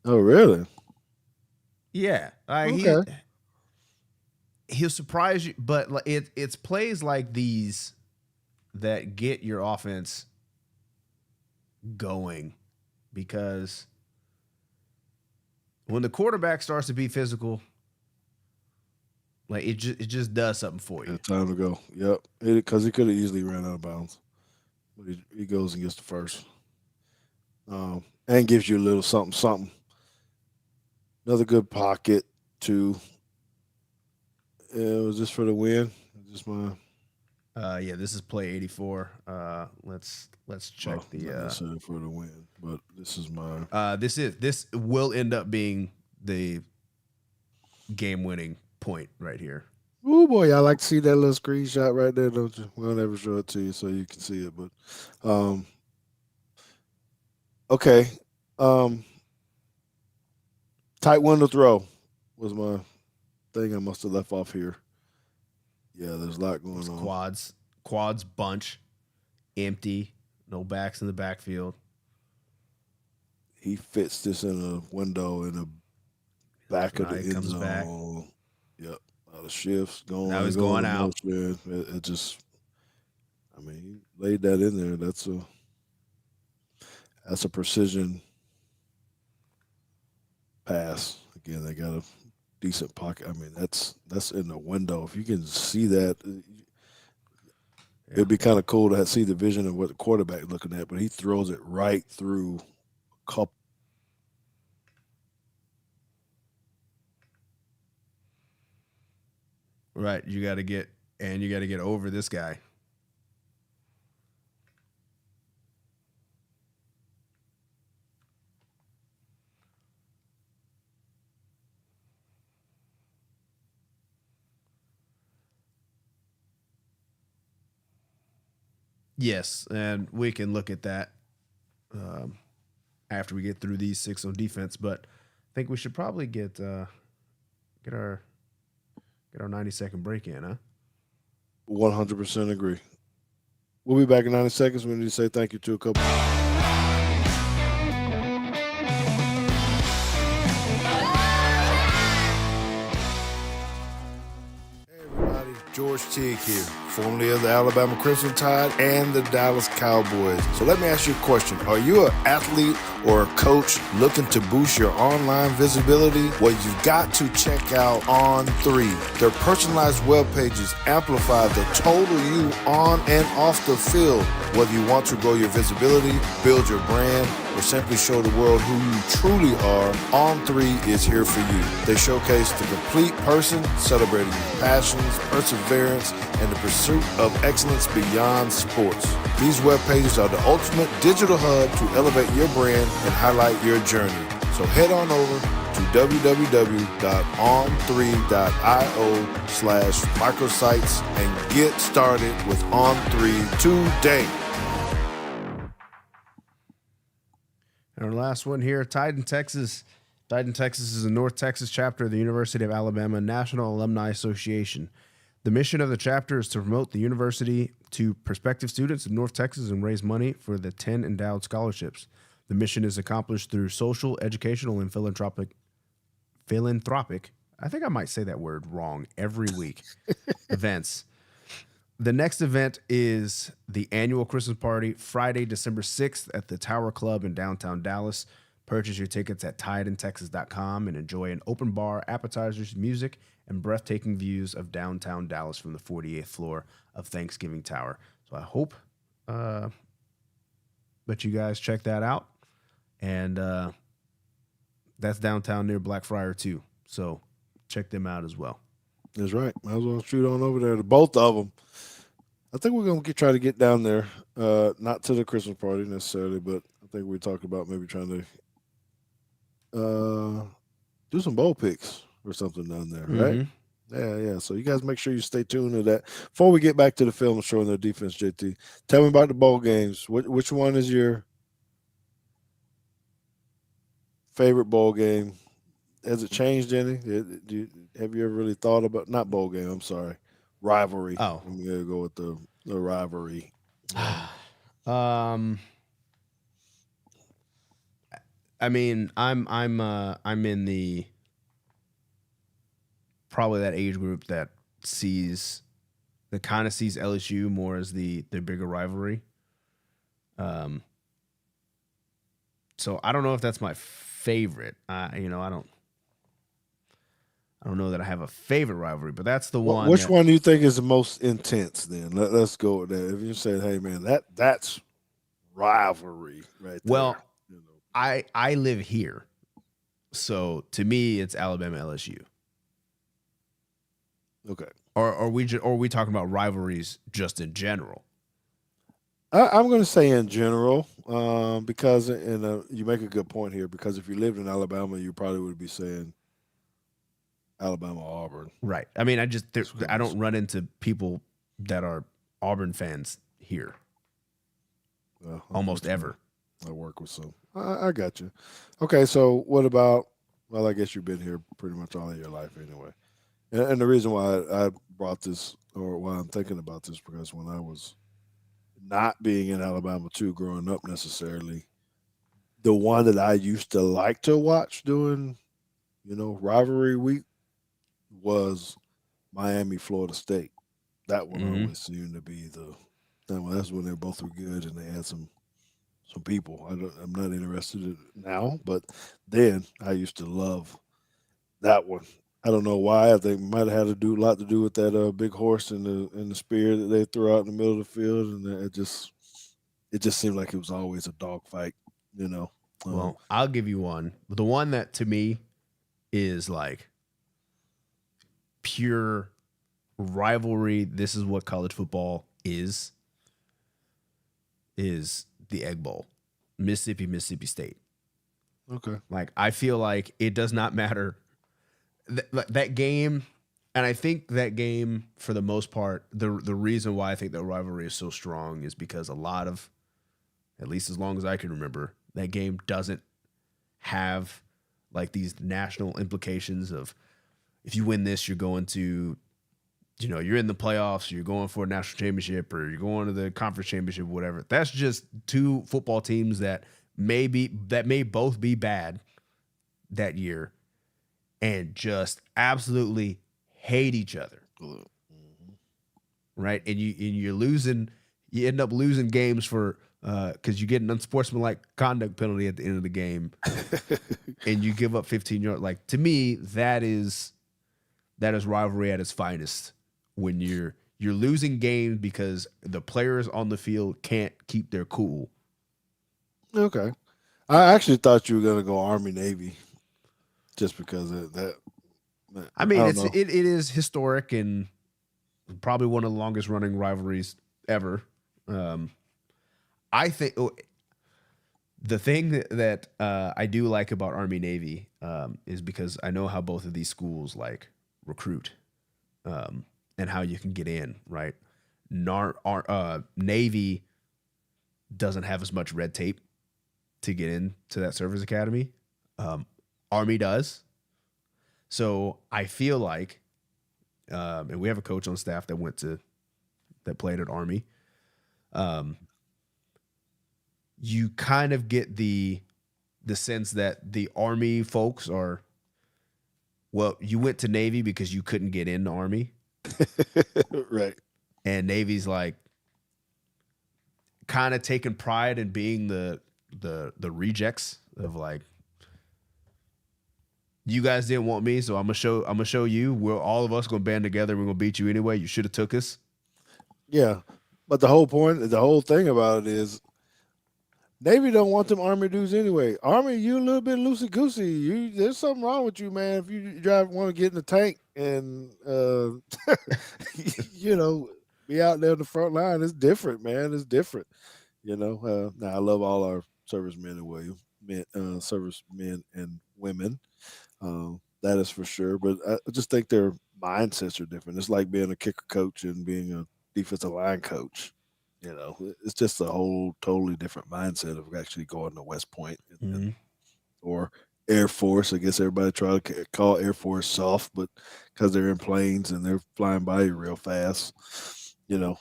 Oh, really? Yeah. Okay. He'll surprise you, but it's plays like these that get your offense going, because when the quarterback starts to be physical, like it just does something for you. Yeah, time to go. Yep. Because he could have easily ran out of bounds. But he goes and gets the first. And gives you a little something. Another good pocket, too. Was this for the win? Just my. Yeah, this is play 84. Let's check Not necessarily for the win, but this is mine. This will end up being the game-winning point right here. Oh boy, I like to see that little screenshot right there, don't you? We'll never show it to you so you can see it, but okay. Tight window throw was my thing I must have left off here. Yeah, there's a lot going on. Quads bunch, empty, no backs in the backfield. He fits this in a window in the back of the end zone. Back. Yep, a lot of shifts going. Now he's going out. It just, I mean, he laid that in there. That's a precision pass. Again, they got a decent pocket. I mean, that's in the window. If you can see that, it'd be kind of cool to see the vision of what the quarterback is looking at. But he throws it right through a couple. Right, you got to get over this guy. Yes, and we can look at that after we get through these 6 on defense. But I think we should probably get our 90-second break in, huh? 100% agree. We'll be back in 90 seconds. We need to say thank you to a couple. George Teague here, formerly of the Alabama Crimson Tide and the Dallas Cowboys. So let me ask you a question. Are you an athlete or a coach looking to boost your online visibility? Well, you've got to check out On3. Their personalized web pages amplify the total you on and off the field. Whether you want to grow your visibility, build your brand, or simply show the world who you truly are, On3 is here for you. They showcase the complete person, celebrating your passions, perseverance, and the pursuit of excellence beyond sports. These web pages are the ultimate digital hub to elevate your brand and highlight your journey. So head on over to www.on3.io/microsites and get started with On3 today. And our last one here, Titan, Texas. Titan, Texas is a North Texas chapter of the University of Alabama National Alumni Association. The mission of the chapter is to promote the university to prospective students in North Texas and raise money for the 10 endowed scholarships. The mission is accomplished through social, educational, and philanthropic, I think I might say that word wrong every week, events. The next event is the annual Christmas party, Friday, December 6th at the Tower Club in downtown Dallas. Purchase your tickets at tidentexas.com and enjoy an open bar, appetizers, music, and breathtaking views of downtown Dallas from the 48th floor of Thanksgiving Tower. So I hope that you guys check that out. And That's downtown near Blackfriar too. So check them out as well. That's right. Might as well shoot on over there to both of them. I think we're gonna try to get down there. Not to the Christmas party necessarily, but I think we talked about maybe trying to do some bowl picks or something down there, right? Yeah. So you guys make sure you stay tuned to that. Before we get back to the film showing their defense, JT, tell me about the bowl games. Which one is your favorite bowl game? Has it changed any? Have you ever really thought about not bowl game? I'm sorry, rivalry. Oh. I'm gonna go with the rivalry. I mean, I'm in the probably that age group that kind of sees LSU more as the bigger rivalry. So I don't know if that's my favorite. I don't know that I have a favorite rivalry, but that's the one. Which one do you think is the most intense? Then let's go with that. If you say, "Hey, man, that's rivalry right there." Well, I live here, so to me, it's Alabama LSU. Okay. Or are we talking about rivalries just in general? I'm going to say in general, because you make a good point here. Because if you lived in Alabama, you probably would be saying Alabama Auburn. Right. I mean, I don't run into people that are Auburn fans here. Almost ever. I work with some. I got you. Okay, so what about? Well, I guess you've been here pretty much all of your life anyway. And the reason why I brought this, or why I'm thinking about this, because when I was not being in Alabama too, growing up necessarily, the one that I used to like to watch during, rivalry week was Miami, Florida State. That one always seemed to be that's when they both were good and they had some people. I'm not interested in it now, but then I used to love that one. I don't know why. I think it might have had a lot to do with that big horse and the spear that they threw out in the middle of the field, and it just seemed like it was always a dogfight. Well, I'll give you one. The one that to me is like pure rivalry. This is what college football is the Egg Bowl, Mississippi State. Okay. Like, I feel like it does not matter that game, and I think that game for the most part, the reason why I think that rivalry is so strong is because a lot of, at least as long as I can remember, that game doesn't have like these national implications of if you win this, you're going to, you're in the playoffs, you're going for a national championship, or you're going to the conference championship, whatever. That's just two football teams that may both be bad that year and just absolutely hate each other. Right? And you're losing, you end up losing games for because you get an unsportsmanlike conduct penalty at the end of the game and you give up 15 yards. Like, to me, that is rivalry at its finest, when you're losing games because the players on the field can't keep their cool. Okay. I actually thought you were going to go Army Navy just because of that. I mean, it is historic and probably one of the longest running rivalries ever. I think the thing that I do like about Army Navy is because I know how both of these schools like recruit and how you can get in, right? Navy doesn't have as much red tape to get into that service academy. Army does. So I feel like, and we have a coach on staff that played at Army. You kind of get the sense that the Army folks are, well, you went to Navy because you couldn't get into Army. Right. And Navy's like kind of taking pride in being the rejects of like, you guys didn't want me, so I'm gonna show you. We're all of us gonna band together. We're gonna beat you anyway. You should have took us. Yeah, but the whole thing about it is Navy don't want them Army dudes anyway. Army, you a little bit loosey goosey. There's something wrong with you, man. If you drive want to get in the tank and you know be out there in the front line, it's different, man. It's different. Now I love all our servicemen and servicemen and women. That is for sure. But I just think their mindsets are different. It's like being a kicker coach and being a defensive line coach. It's just a whole totally different mindset of actually going to West Point Mm-hmm. or Air Force. I guess everybody try to call Air Force soft, but because they're in planes and they're flying by you real fast, or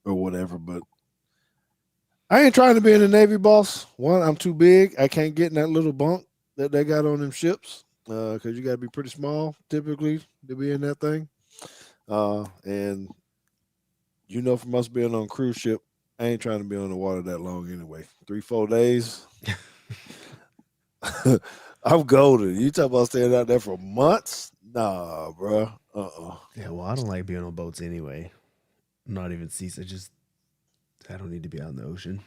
whatever. But I ain't trying to be in the Navy, boss. One, I'm too big. I can't get in that little bunk that they got on them ships because you got to be pretty small typically to be in that thing. And from us being on a cruise ship, I ain't trying to be on the water that long anyway. 3-4 days, I'm golden. You talk about staying out there for months? Nah, bro. Yeah, well, I don't like being on boats anyway. Not even seats. I don't need to be out in the ocean.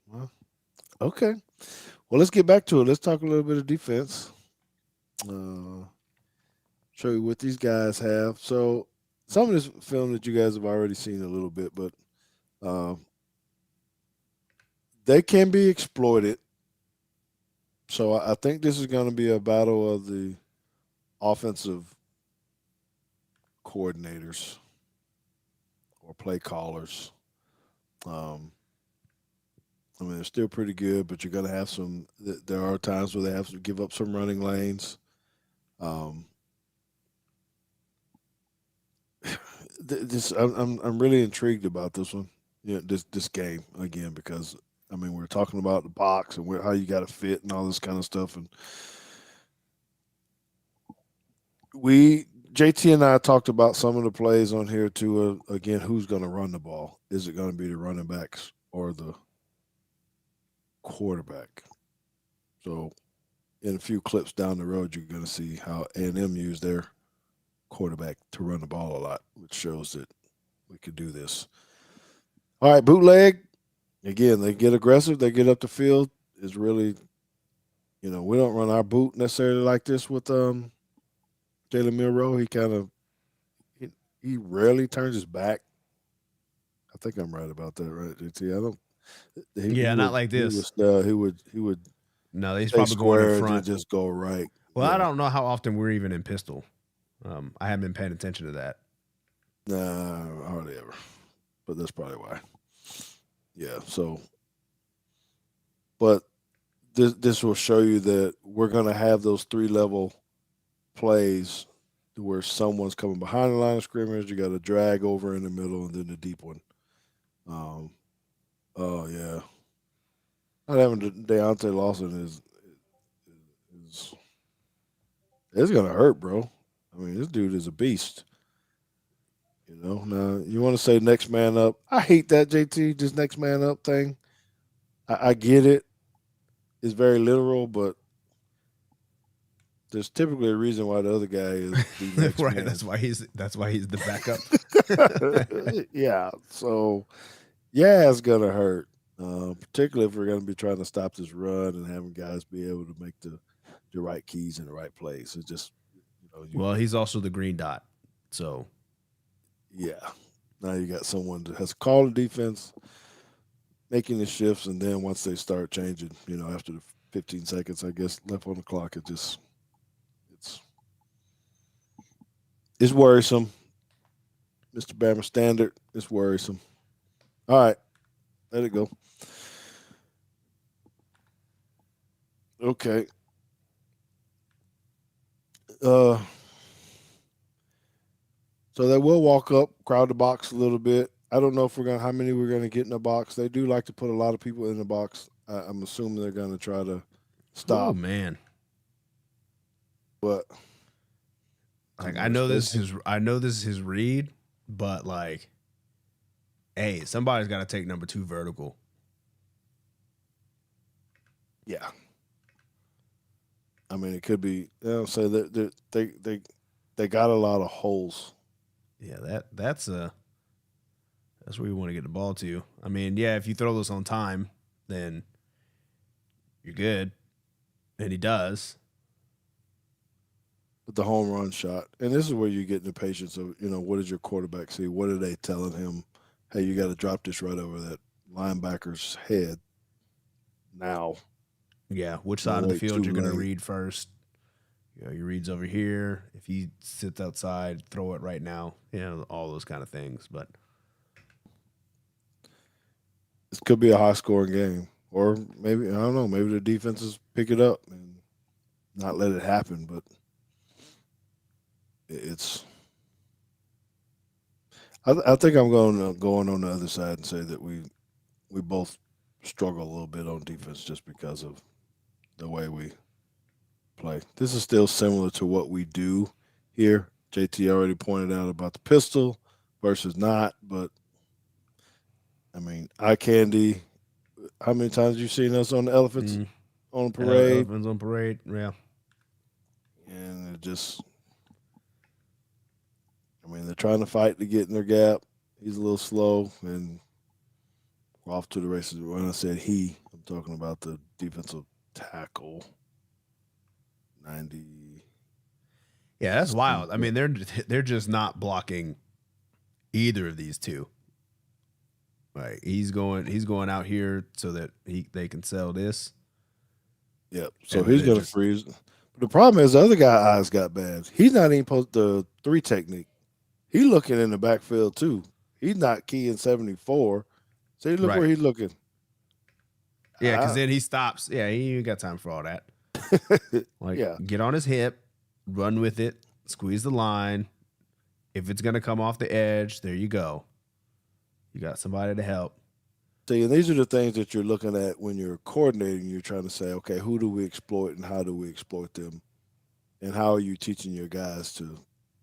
Well, okay. Well, let's get back to it. Let's talk a little bit of defense. Show you what these guys have. So, some of this film that you guys have already seen a little bit, but they can be exploited. So, I think this is going to be a battle of the offensive coordinators or play callers. I mean, they're still pretty good, but you're going to have some. There are times where they have to give up some running lanes. Um, I'm really intrigued about this one. This game again because I mean we're talking about the box and how you got to fit and all this kind of stuff, and we JT and I talked about some of the plays on here too. Again, who's going to run the ball? Is it going to be the running backs or the quarterback? So, in a few clips down the road, you're going to see how A&M use their quarterback to run the ball a lot, which shows that we could do this. All right, bootleg. Again, they get aggressive. They get up the field. Is really, we don't run our boot necessarily like this with Jalen Milroe. He kind of he rarely turns his back. I think I'm right about that, right, JT? I don't. Yeah, not like this. He would No, he's stay probably going in square and front. just go right. Well, I Yeah. don't know how often we're even in pistol. I haven't been paying attention to that. Nah, hardly ever. But that's probably why. Yeah. So, but this will show you that we're going to have those 3-level plays where someone's coming behind the line of scrimmage. You got a drag over in the middle, and then the deep one. Oh yeah, not having Deontay Lawson is it's gonna hurt, bro. I mean, this dude is a beast. Now you want to say next man up. I hate that JT, just next man up thing. I get it. It's very literal, but there's typically a reason why the other guy is the next Right. man. That's why he's the backup. Yeah. So yeah, it's gonna hurt. Particularly if we're gonna be trying to stop this run and having guys be able to make the right keys in the right place. It's just Well, he's also the green dot. So yeah. Now you got someone that has called the defense, making the shifts, and then once they start changing, after the 15 seconds, I guess, left on the clock, it's worrisome. Mr. Bama standard, it's worrisome. All right, let it go. Okay. Uh, so they will walk up, crowd the box a little bit. I don't know if how many we're gonna get in the box. They do like to put a lot of people in the box. I'm assuming they're gonna try to stop. oh man. But Like I know this is his read, but like, hey, somebody's got to take number 2 vertical. Yeah. I mean, it could be. So they got a lot of holes. Yeah, that's where you want to get the ball to. I mean, yeah, if you throw this on time, then you're good. And he does. But the home run shot, and this is where you get the patience of, what does your quarterback see? What are they telling him? Hey, you got to drop this right over that linebacker's head now. Yeah, which Don't side of the wait field too you're going to late. read first. Your reads over here. If he sits outside, throw it right now. All those kind of things. But This could be a high scoring game. Or maybe, I don't know, maybe the defenses pick it up and not let it happen. But it's. I think I'm going on the other side and say that we both struggle a little bit on defense just because of the way we play. This is still similar to what we do here. JT already pointed out about the pistol versus not, but I mean, eye candy. How many times you seen us on the elephants on parade? Elephants on parade, yeah. And it just, I mean, they're trying to fight to get in their gap. He's a little slow, and we're off to the races. When I said he, I'm talking about the defensive tackle. 90. Yeah, that's wild. I mean, they're just not blocking either of these two. Right, he's going out here so that they can sell this. Yep. So he's gonna freeze. But the problem is the other guy eyes got bad. He's not even post the 3 technique. He's looking in the backfield too. He's not keying 74. So look where he's looking. Yeah, because then he stops. Yeah, he ain't got time for all that. Get on his hip, run with it, squeeze the line. If it's gonna come off the edge, there you go. You got somebody to help. See, and these are the things that you're looking at when you're coordinating. You're trying to say, okay, who do we exploit and how do we exploit them? And how are you teaching your guys to,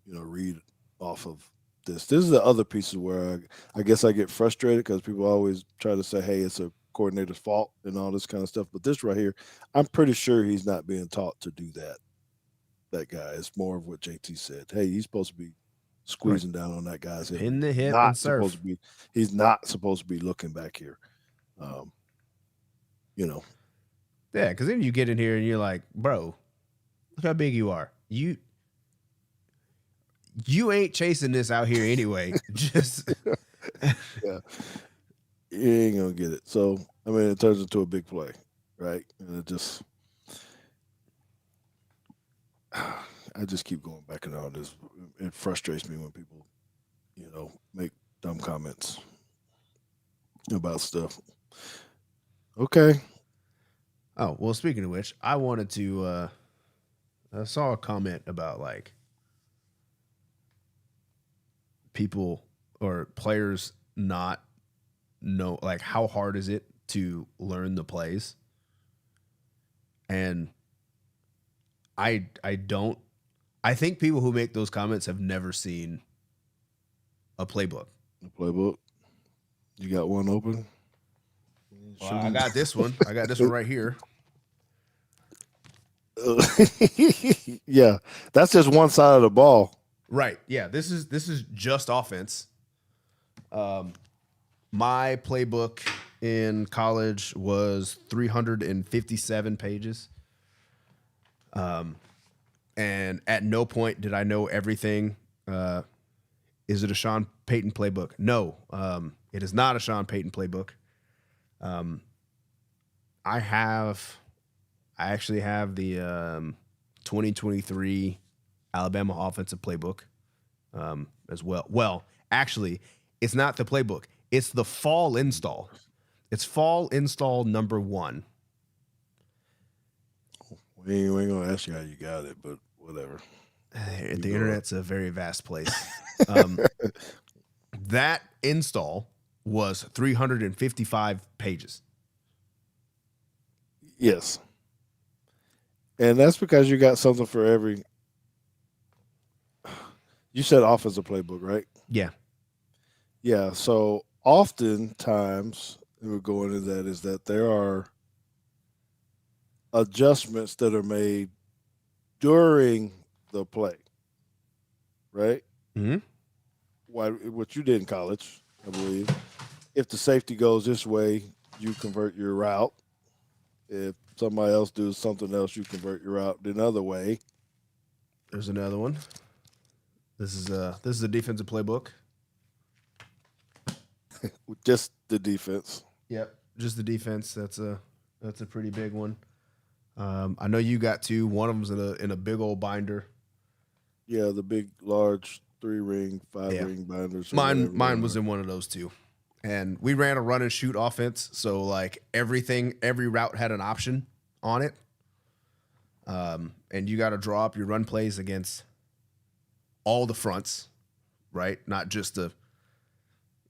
read off of this? This is the other pieces where I guess I get frustrated because people always try to say, hey, it's a coordinator's fault and all this kind of stuff. But this right here, I'm pretty sure he's not being taught to do that. That guy. It's more of what JT said. Hey, he's supposed to be squeezing down on that guy's hip. Pin the hip and surf. He's not supposed to be looking back here. Yeah, because then you get in here and you're like, bro, look how big you are. You ain't chasing this out here anyway. Just yeah, you ain't gonna get it. So I mean, it turns into a big play, right? And it just. I just keep going back and on this. It frustrates me when people, make dumb comments about stuff. Okay. Oh, well, speaking of which, I wanted to I saw a comment about like people or players not know, like, how hard is it to learn the plays? And I think people who make those comments have never seen a playbook. The playbook. You got one open? Well, I got this one. I got this one right here. Yeah, that's just one side of the ball. Right. Yeah. This is just offense. My playbook in college was 357 pages. And at no point did I know everything. Is it a Sean Payton playbook? No, it is not a Sean Payton playbook. I actually have the 2023 Alabama offensive playbook as well. Well, actually, it's not the playbook. It's the fall install. It's fall install number 1. We ain't gonna ask you how you got it, but whatever. The internet's a very vast place. That install was 355 pages. Yes. And that's because you got something for every. You said offensive playbook, right? Yeah. Yeah. So oftentimes, we're going into that, is that there are adjustments that are made during the play, right? Mm-hmm. What you did in college, I believe. If the safety goes this way, you convert your route. If somebody else does something else, you convert your route another way. There's another one. This is a defensive playbook. Just the defense. Yep, just the defense. That's a pretty big one. I know you got two. One of them's in a big old binder. Yeah, the big, large 3-ring, 5-ring binders. Or Mine was in one of those two, and we ran a run and shoot offense. So like every route had an option on it. And you got to draw up your run plays against all the fronts, right? Not just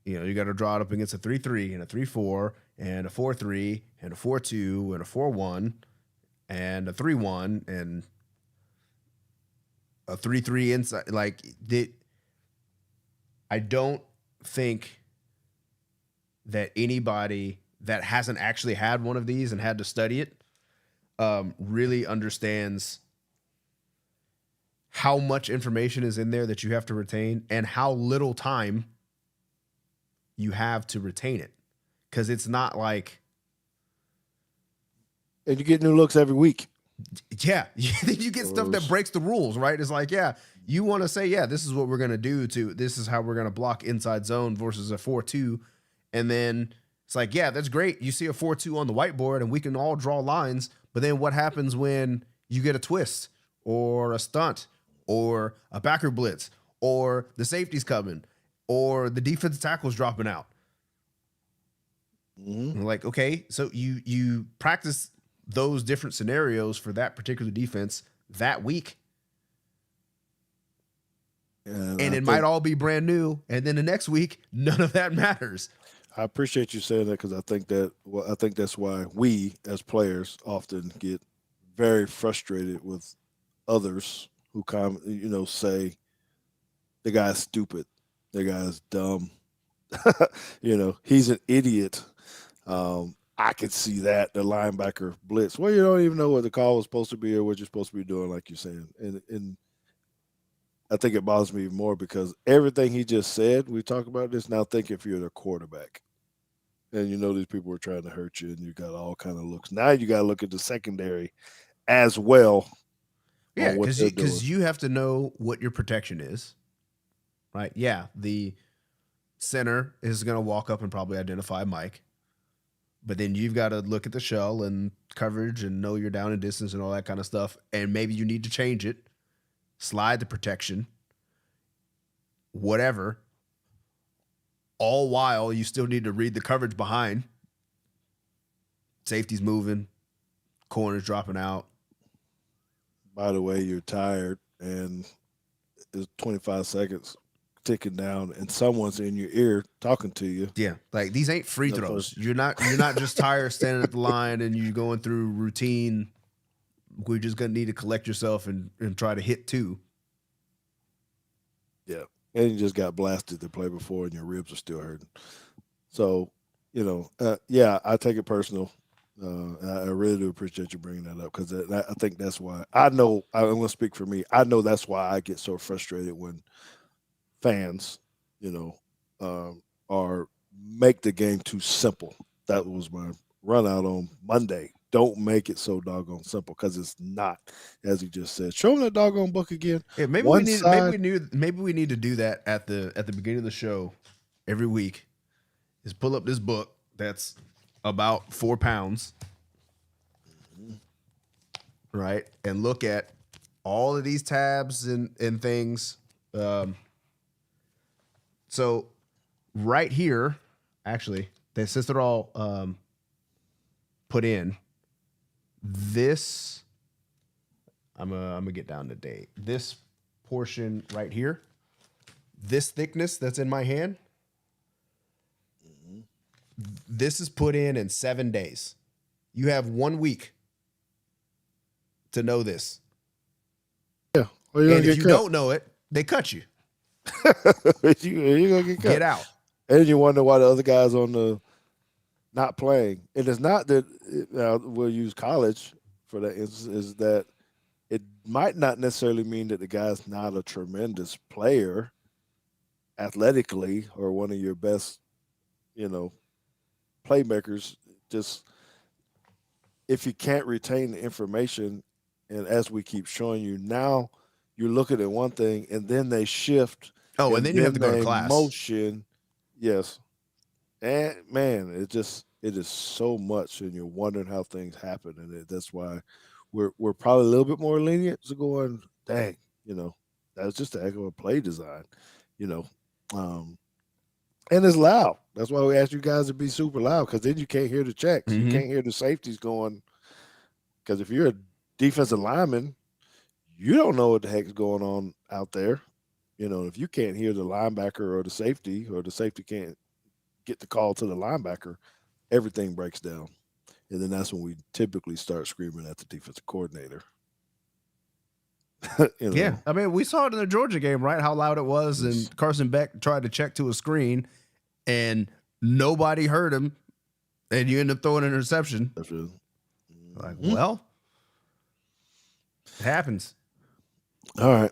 you got to draw it up against a 3-3 and a 3-4 and a 4-3 and a 4-2 and a 4-1 and a 3-1 and a 3-3 inside. I don't think that anybody that hasn't actually had one of these and had to study it really understands how much information is in there that you have to retain and how little time you have to retain it. Because it's not like... And you get new looks every week. Yeah. You get stuff that breaks the rules, right? It's like, yeah, you want to say, yeah, this is what we're going to do this is how we're going to block inside zone versus a 4-2. And then it's like, yeah, that's great. You see a 4-2 on the whiteboard and we can all draw lines. But then what happens when you get a twist or a stunt or a backer blitz or the safety's coming or the defensive tackle's dropping out? Mm-hmm. Like, okay, so you practice those different scenarios for that particular defense that week. And it might all be brand new. And then the next week, none of that matters. I appreciate you saying that because I think that's why we as players often get very frustrated with others who say the guy's stupid, the guy's dumb, he's an idiot. I could see that the linebacker blitz. Well, you don't even know what the call was supposed to be or what you're supposed to be doing, like you're saying, and I think it bothers me more because everything he just said, we talk about this now. Think if you're the quarterback, and these people are trying to hurt you, and you got all kind of looks. Now you got to look at the secondary as well. Yeah, because you have to know what your protection is, right? Yeah, the center is going to walk up and probably identify Mike, but then you've got to look at the shell and coverage and know your down and distance and all that kind of stuff, and maybe you need to change it. Slide the protection, whatever. All while you still need to read the coverage behind. Safety's moving, corners dropping out. By the way, you're tired and it's 25 seconds ticking down and someone's in your ear talking to you. Yeah, like these ain't free throws. You're not just tired standing at the line and you're going through routine. We're just going to need to collect yourself and try to hit two. Yeah. And you just got blasted the play before and your ribs are still hurting. So, yeah, I take it personal. I really do appreciate you bringing that up because I think that's why I'm going to speak for me. I know that's why I get so frustrated when fans, make the game too simple. That was my run out on Monday. Don't make it so doggone simple because it's not, as he just said. Show them that doggone book again. Yeah, maybe we need to do that at the beginning of the show every week. Is pull up this book that's about 4 pounds, right, and look at all of these tabs and things. So right here, actually, since they're all put in. This, I'm gonna get down to date. This portion right here, this thickness that's in my hand, this is put in 7 days. You have 1 week to know this. Yeah. Well, and if you don't know it, they cut you. You're gonna get cut. Get out. And you wonder why the other guys on the not playing. It is not that we'll use college for that instance, is that it might not necessarily mean that the guy's not a tremendous player athletically or one of your best, playmakers just if you can't retain the information, and as we keep showing you now, you're looking at one thing, and then they shift, Oh, and and then you have to then go to they class. motion. Yes, and man, it is so much, and you're wondering how things happen, and that's why we're probably a little bit more lenient. So going, dang, that's just a heck of a play design, you know, um, and it's loud. That's why we ask you guys to be super loud because then you can't hear the checks, you Mm-hmm. can't hear the safeties going. Because if you're a defensive lineman, you don't know what the heck's going on out there. If you can't hear the linebacker or the safety can't get the call to the linebacker, everything breaks down. And then that's when we typically start screaming at the defensive coordinator. you Yeah, know, I mean, we saw it in the Georgia game, right? How loud it was, it's, and Carson Beck tried to check to a screen, and nobody heard him, and you end up throwing an interception. that's really, Like, Mhm. well, it happens. All right.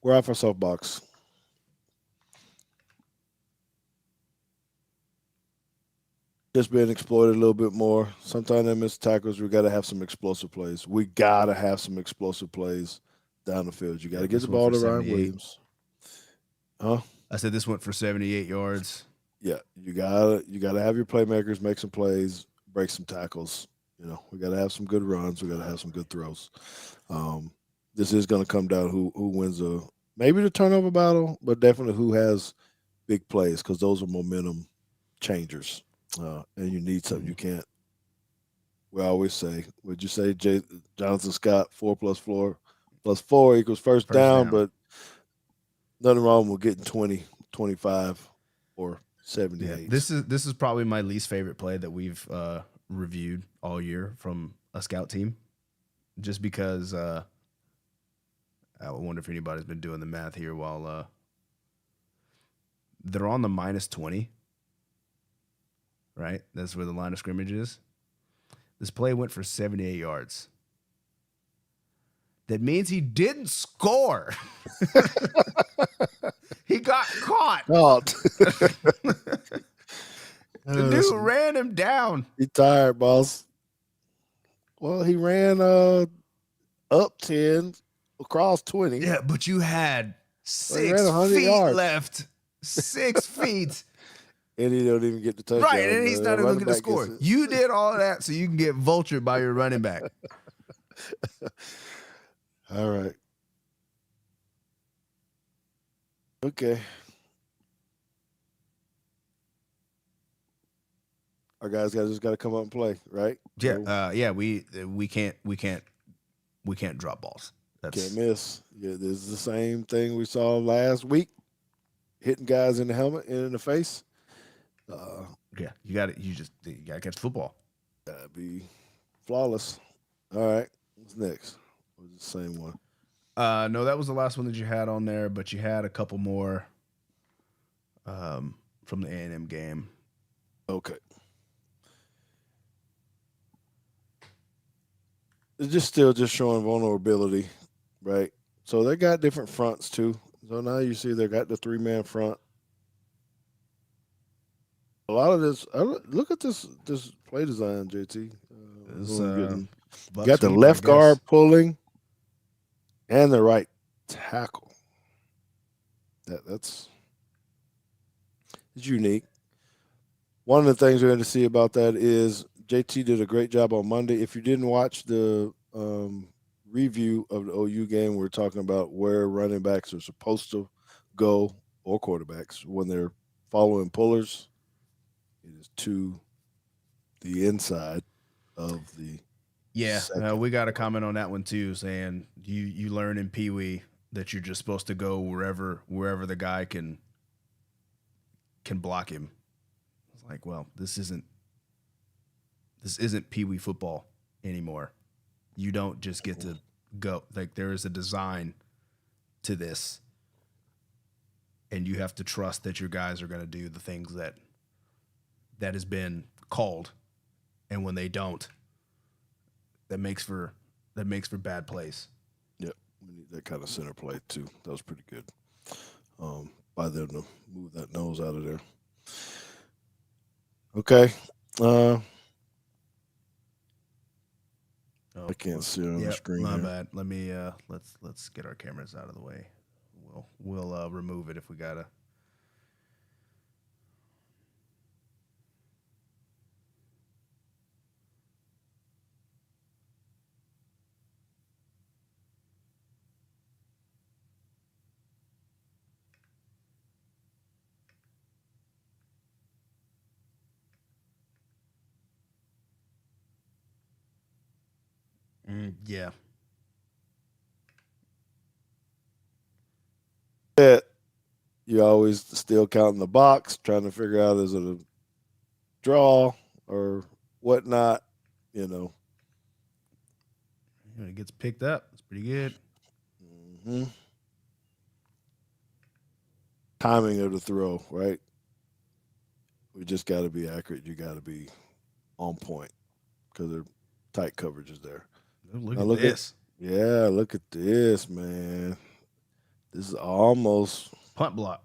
We're off our soapbox. Just being exploited a little bit more. Sometimes they miss tackles. We got to have some explosive plays. We got to have some explosive plays down the field. You got to get This the went ball for to Ryan 78. Williams. Huh? I said this went for 78 yards. Yeah, you gotta have your playmakers make some plays, break some tackles. We gotta have some good runs. We gotta have some good throws. Um, this is gonna come down who wins maybe the turnover battle, but definitely who has big plays because those are momentum changers, and you need something you can't. We always say, would you say Jonathan Scott 4 plus 4 equals first First down, down. but nothing wrong with getting 20, 25, or Yeah, 78. this is probably my least favorite play that we've reviewed all year from a scout team, just because I wonder if anybody's been doing the math here while they're on the -20, right? That's where the line of scrimmage is. This play went for 78 yards. That means he didn't score. He got caught. Oh, The dude ran him down. he tired, boss. Well, he ran up 10, across 20. Yeah, but you had So he ran 6 100 feet yards, left. 6 feet. and he don't even get the Right, touchdown. and he's not even Running going to back gets score. it. You did all that so you can get vultured by your running back. All right. Okay. Our guys just got to come up and play, right? Yeah, So yeah. We can't drop balls. can't That's miss. Yeah, this is the same thing we saw last week, hitting guys in the helmet and in the face. yeah. You got to you got to catch the football. Gotta be flawless. All right. What's next? What's the same one? No, that was the last one that you had on there, but you had a couple more from the A&M game. Okay. It's just showing vulnerability, right? So they got different fronts too. So now you see they got the 3-man front. A lot of this, look at this play design, JT. It's, You butt got the sweep, I left guard guess. pulling and the right tackle. That's it's unique. One of the things we're going to see about that is JT did a great job on Monday. If you didn't watch the review of the OU game, we're talking about where running backs are supposed to go or quarterbacks when they're following pullers. It is to the inside of the Yeah, second. we got a comment on that one too, saying you learn in Pee Wee that you're just supposed to go wherever the guy can block him. It's like, well, this isn't Pee Wee football anymore. You don't just get to go. Like, there is a design to this, and you have to trust that your guys are going to do the things that has been called, and when they don't, that makes for bad plays. Yep, we need that kind of center play too. That was pretty good by them to move that nose out of there. Okay, Oh, I can't see it on the screen. My here. bad. Let me let's get our cameras out of the way. We'll remove it if we gotta. Yeah. That you always still counting the box, trying to figure out is it a draw or whatnot. You know. It gets picked up. It's pretty good. Mm-hmm. Timing of the throw, right? We just got to be accurate. You got to be on point because they're tight coverages there. Look at this. Yeah, look at this, man. This is almost Punt block.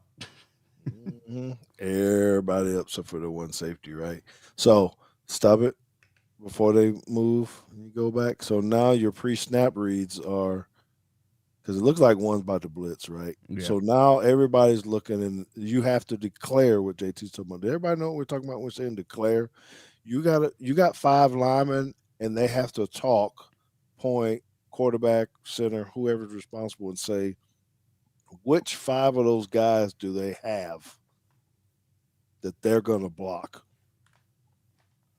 everybody up except for the one safety, right? So stop it before they move and you go back. So now your pre-snap reads are because it looks like one's about to blitz, right? Yeah. So now everybody's looking and you have to declare what JT's talking about. Did everybody know what we're talking about when we're saying declare? You got 5 linemen and they have to talk, point, quarterback, center, whoever's responsible, and say which 5 of those guys do they have that they're gonna block?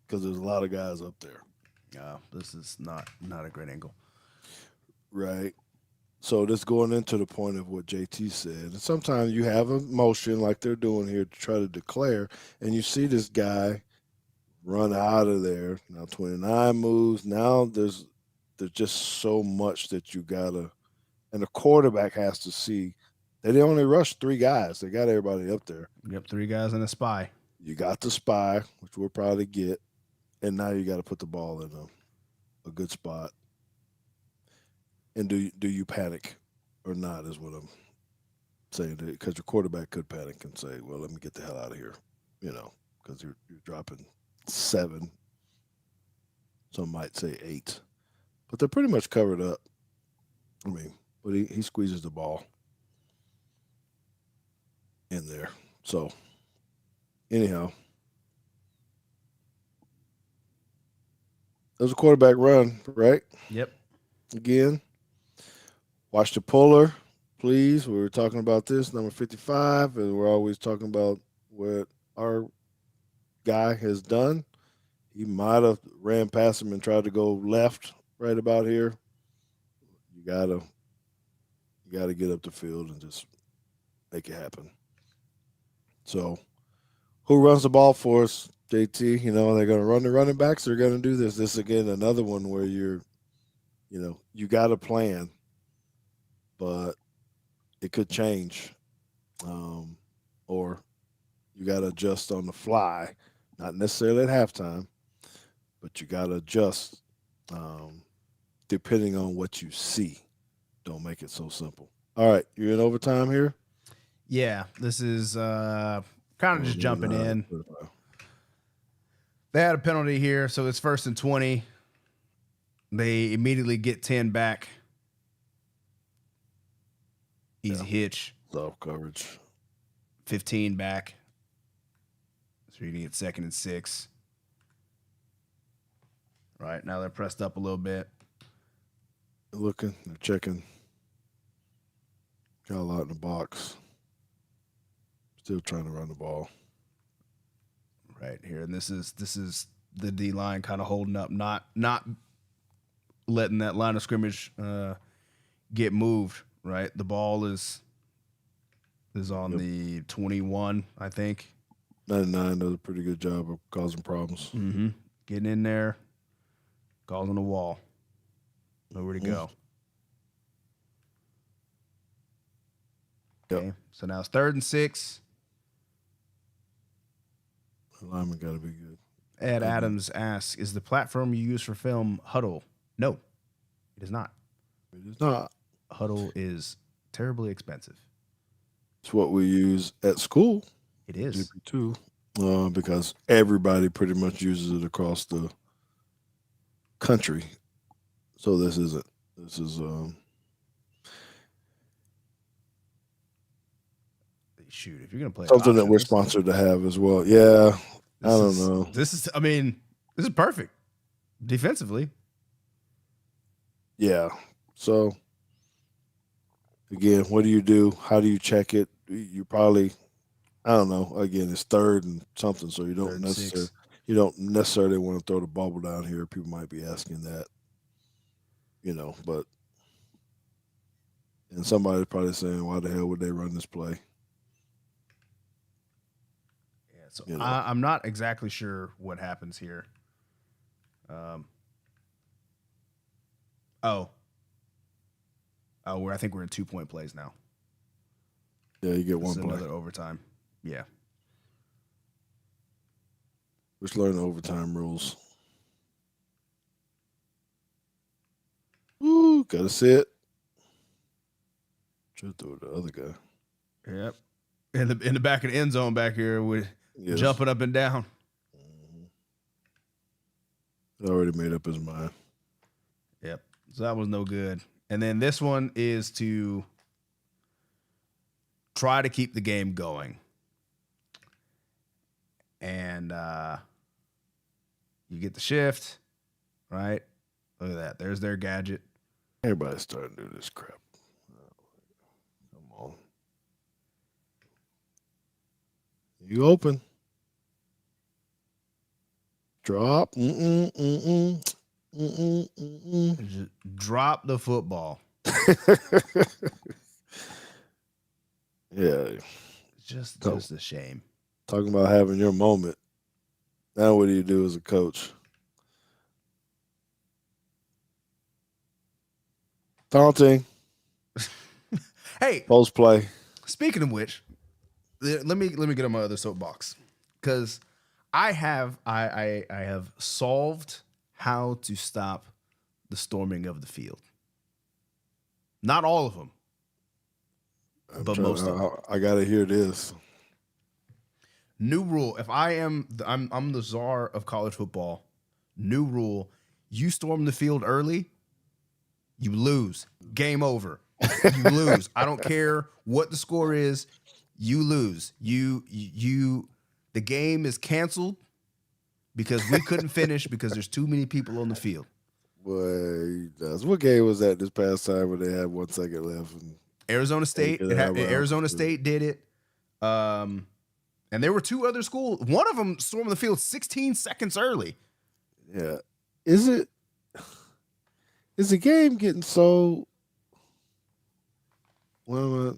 Because there's a lot of guys up there. This is not a great angle. Right. So this going into the point of what JT said. And sometimes you have a motion like they're doing here to try to declare, and you see this guy run out of there. Now 29 moves. Now there's just so much that you gotta, and the quarterback has to see. They only rushed 3 guys. They got everybody up there. Yep, 3 guys and a spy. You got the spy, which we'll probably get, and now you got to put the ball in a good spot. And do you panic or not? Is what I'm saying, because your quarterback could panic and say, "Well, let me get the hell out of here," because you're dropping 7. Some might say 8, but they're pretty much covered up. I mean, but he squeezes the ball in there. So anyhow, there's a quarterback run, right? Yep. Again, watch the puller, please. We were talking about this, number 55, and we're always talking about what our guy has done. He might have ran past him and tried to go left right about here. You gotta get up the field and just make it happen. So who runs the ball for us, JT? They're gonna run the running backs, they're gonna do this. This again, another one where you got a plan, but it could change. Or you got to adjust on the fly, not necessarily at halftime, but you got to adjust depending on what you see. Don't make it so simple. All right, you're in overtime here. Yeah, this is kind of just jumping in. They had a penalty here, so it's 1st and 20. They immediately get 10 back. Easy hitch. Soft coverage. 15 back. So you're going to get 2nd and 6. Right, now they're pressed up a little bit. They're looking, they're checking. Got a lot in the box. Still trying to run the ball. Right here. And this is the D line kind of holding up, not letting that line of scrimmage get moved, right? The ball is on the 21, I think. 99 does a pretty good job of causing problems. Mm-hmm. Getting in there, causing a wall. Nowhere to go. Yep. Okay, so now it's 3rd and 6. The lineman got to be good. Ed Adams asks, is the platform you use for film Huddle? No, it is not. It is not. Huddle is terribly expensive. It's what we use at school. It is. GP2, because everybody pretty much uses it across the country. So this isn't. This is Shoot, if you're gonna play something that option, we're this is sponsored to have as well. Yeah, I this don't is know. this is. I mean, this is perfect defensively. Yeah. So again, what do you do? How do you check it? You probably, I don't know. Again, it's third and something, so you Third don't and necessarily 6. want to throw the bubble down here. People might be asking that, but and somebody's probably saying, why the hell would they run this play? Yeah, so You know. I'm not exactly sure what happens here. Oh, I think we're in 2-point plays now. Yeah, you get This one is play. another overtime. Yeah. Let's learn the overtime rules. Ooh, gotta sit. Should throw the other guy. Yep. In the back of the end zone back here with Yes. jumping up and down. He already made up his mind. Yep. So that was no good. And then this one is to try to keep the game going. And you get the shift, right? Look at that. There's their gadget. Everybody's starting to do this crap. Come on. You open. Drop. Just drop the football. Yeah. Just a shame. Talking about having your moment. Now what do you do as a coach? Taunting. Hey, Post play. speaking of which, let me get on my other soapbox, because I have solved how to stop the storming of the field. Not all of them, but most of them. I gotta hear this. New rule: if I'm the czar of college football. New rule: you storm the field early, you lose. Game over. You lose. I don't care what the score is. You lose. The game is canceled because we couldn't finish because there's too many people on the field. Boy, what game was that this past time when they had 1 second left? And Arizona State. Arizona State did it. And there were 2 other schools. One of them stormed the field 16 seconds early. Yeah. Is the game getting so? Well,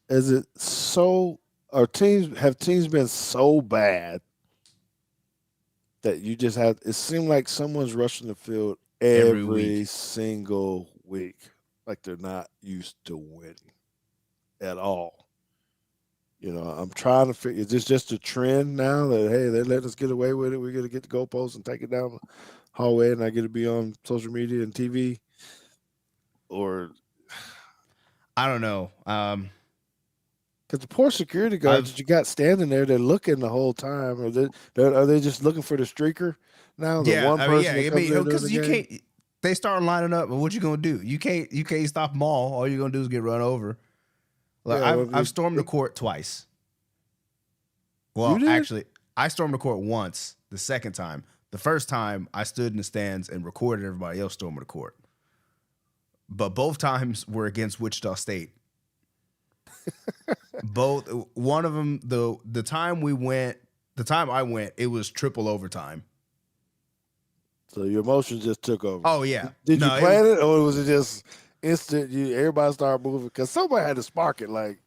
is it so? Have teams been so bad that you just have? It seemed like someone's rushing the field every week. single week, like they're not used to winning at all. I'm trying to figure. Is this just a trend now that hey, they let us get away with it? We're gonna get the goalposts and take it down the hallway, and I get to be on social media and TV, or I don't know. because the poor security guards that you got standing there, they're looking the whole time. Are they just looking for the streaker now? The one person that comes in during the game? Can't. They start lining up, and what you gonna do? You can't stop them all. All you're gonna do is get run over. Like I've stormed the court twice. Well, actually, I stormed the court once. The second time, the first time, I stood in the stands and recorded everybody else storming the court. But both times were against Wichita State. One of them, the time I went, it was triple overtime. So your emotions just took over. Oh yeah. Did you plan it, or was it just instant? Everybody started moving because somebody had to spark it. Like,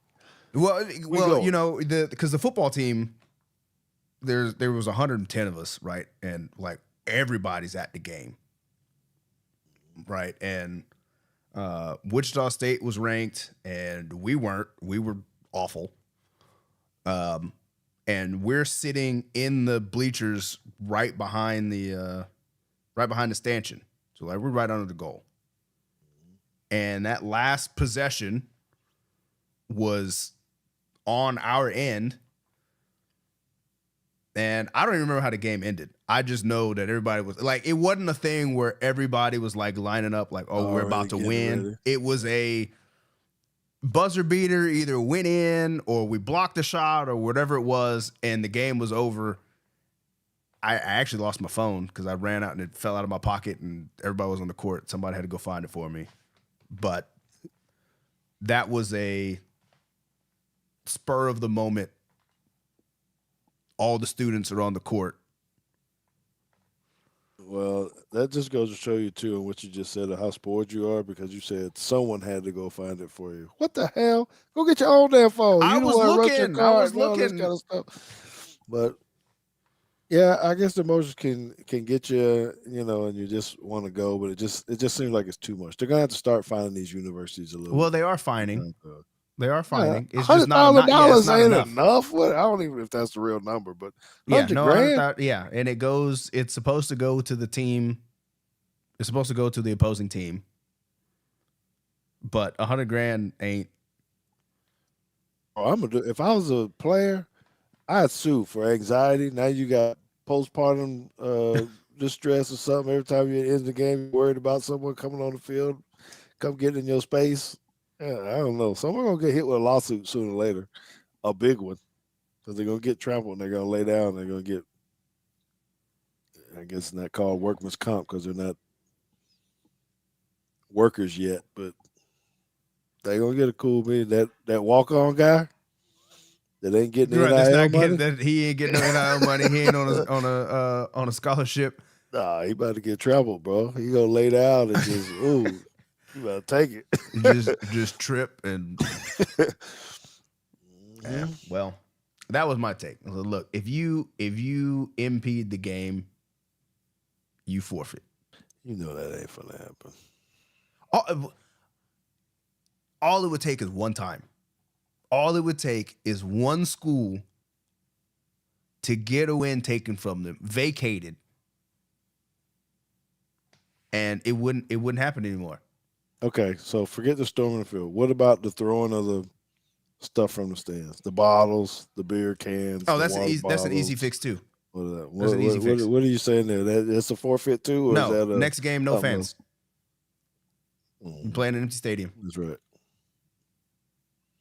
well, because the football team, there was 110 of us, right, and like everybody's at the game, right, and Wichita State was ranked, and we weren't. We were awful. And we're sitting in the bleachers right behind the stanchion. So like we're right under the goal. And that last possession was on our end. And I don't even remember how the game ended. I just know that everybody was like, it wasn't a thing where everybody was like lining up like, oh, we're about to win. Ready. It was a buzzer beater, either went in or we blocked the shot or whatever it was, and the game was over. I actually lost my phone because I ran out and it fell out of my pocket and everybody was on the court. Somebody had to go find it for me. But that was a spur of the moment. All the students are on the court. Well, that just goes to show you too, and what you just said, of how spoiled you are, because you said someone had to go find it for you. What the hell? Go get your own damn phone. I You don't was want to rush your looking. car I was and all this looking. kind of stuff. But yeah, I guess the emotions can get you, and you just want to go, but it just seems like it's too much. They're gonna have to start finding these universities a little. Well, bit. they are finding. They are finding. Yeah, It's just not. Yeah, it's not ain't enough. enough. What? I don't even know if that's the real number, but Yeah, no, $100,000. yeah, and it goes. It's supposed to go to the team. It's supposed to go to the opposing team. But $100,000 ain't. Oh, if I was a player, I'd sue for anxiety. Now you got postpartum distress or something. Every time you're in the game, you're worried about someone coming on the field, come getting in your space. Yeah, I don't know. Someone gonna get hit with a lawsuit sooner or later, a big one, because they're gonna get trampled and they're gonna lay down. They're gonna get, I guess, it's not called workman's comp because they're not workers yet, but they're gonna get a cool million. That walk on guy that ain't getting Right, NIL money. that he ain't getting no NIL money. He ain't on a scholarship. Nah, he about to get trampled, bro. He gonna lay down and just ooh. You better take it. just trip and. Yeah, well, that was my take. I said, look, if you impede the game, you forfeit. You know that ain't gonna happen. All it would take is one time. All it would take is one school to get a win taken from them, vacated, and it wouldn't happen anymore. Okay, so forget the storming the field. What about the throwing of the stuff from the stands? The bottles, the beer cans. Oh, the that's an easy fix too. What is that? That's an easy fix. What are you saying there? That's a forfeit too? Or No, is that next game, no fans. You play in an empty stadium. That's right.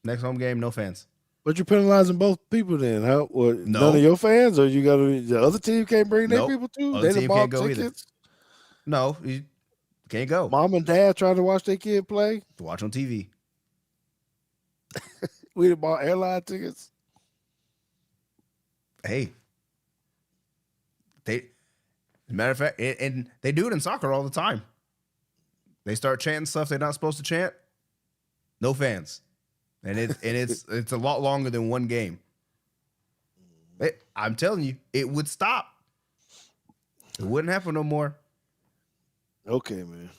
Next home game, no fans. But you're penalizing both people then. How? What, No. None of your fans, or you got the other team can't bring their people too? Other They team bought can't go tickets. Either. No, you can't go. Mom and dad trying to watch their kid play. To watch on TV. We done bought airline tickets. Hey, as a matter of fact, and they do it in soccer all the time. They start chanting stuff they're not supposed to chant. No fans, and it's a lot longer than one game. I'm telling you, it would stop. It wouldn't happen no more. Okay, man.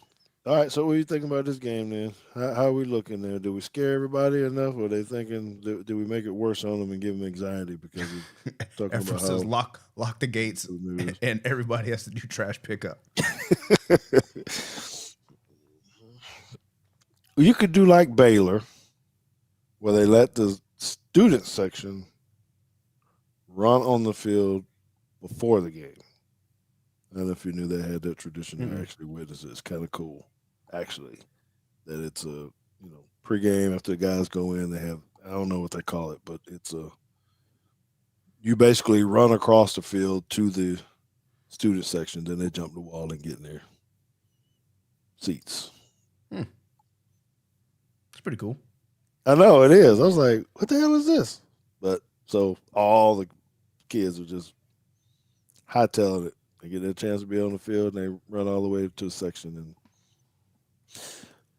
All right, so what are you thinking about this game then? How are we looking there? Do we scare everybody enough, or are they thinking, do we make it worse on them and give them anxiety because we're talking about says how lock the gates and everybody has to do trash pickup. You could do like Baylor, where they let the student section run on the field before the game. I don't know if you knew they had that tradition to actually witness it. It's kind of cool, actually, that it's a pregame after the guys go in. They have, I don't know what they call it, but it's you basically run across the field to the student section, then they jump the wall and get in their seats. It's pretty cool. I know it is. I was like, what the hell is this? But so all the kids are just hightailing it. They get their chance to be on the field, and they run all the way to the section. And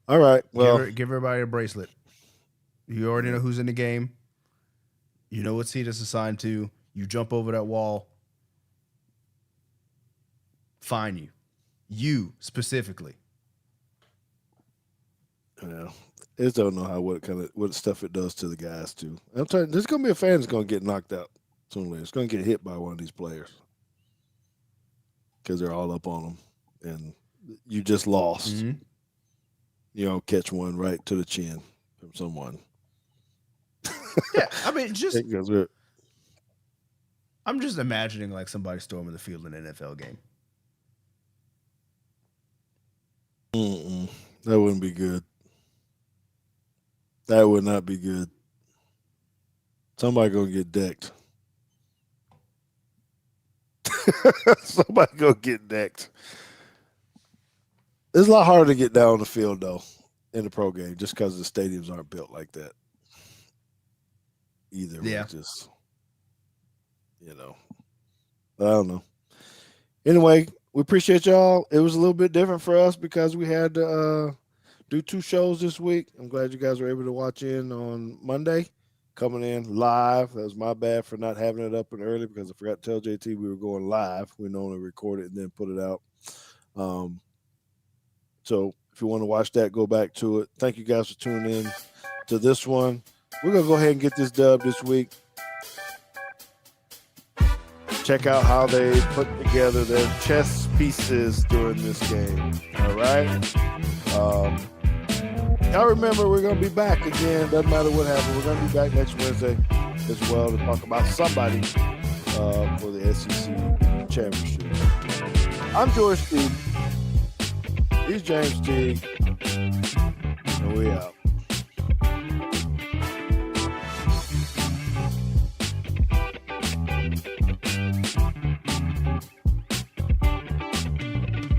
all right, well, give everybody a bracelet. You already know who's in the game. You know what seat it's assigned to. You jump over that wall. Fine you. You specifically. Yeah, I just don't know what stuff it does to the guys too. I'm telling you, there's gonna be a fan that's gonna get knocked out sooner or later. It's gonna get hit by one of these players because they're all up on them, and you just lost. Mm-hmm. You know, catch one right to the chin from someone. Yeah, I mean, I'm just imagining like somebody storming the field in an NFL game. That wouldn't be good. That would not be good. Somebody gonna get decked. Somebody gonna get decked. It's a lot harder to get down on the field though in the pro game, just because the stadiums aren't built like that. Either. Yeah. Just I don't know. Anyway, we appreciate y'all. It was a little bit different for us because we had to do 2 shows this week. I'm glad you guys were able to watch in on Monday, coming in live. That was my bad for not having it up and early because I forgot to tell JT we were going live. We normally record it and then put it out. So if you want to watch that, go back to it. Thank you guys for tuning in to this one. We're going to go ahead and get this dub this week. Check out how they put together their chess pieces during this game. All right. Y'all remember we're going to be back again. Doesn't matter what happens. We're going to be back next Wednesday as well to talk about somebody for the SEC championship. I'm George Teague. He's James Teague. And we out.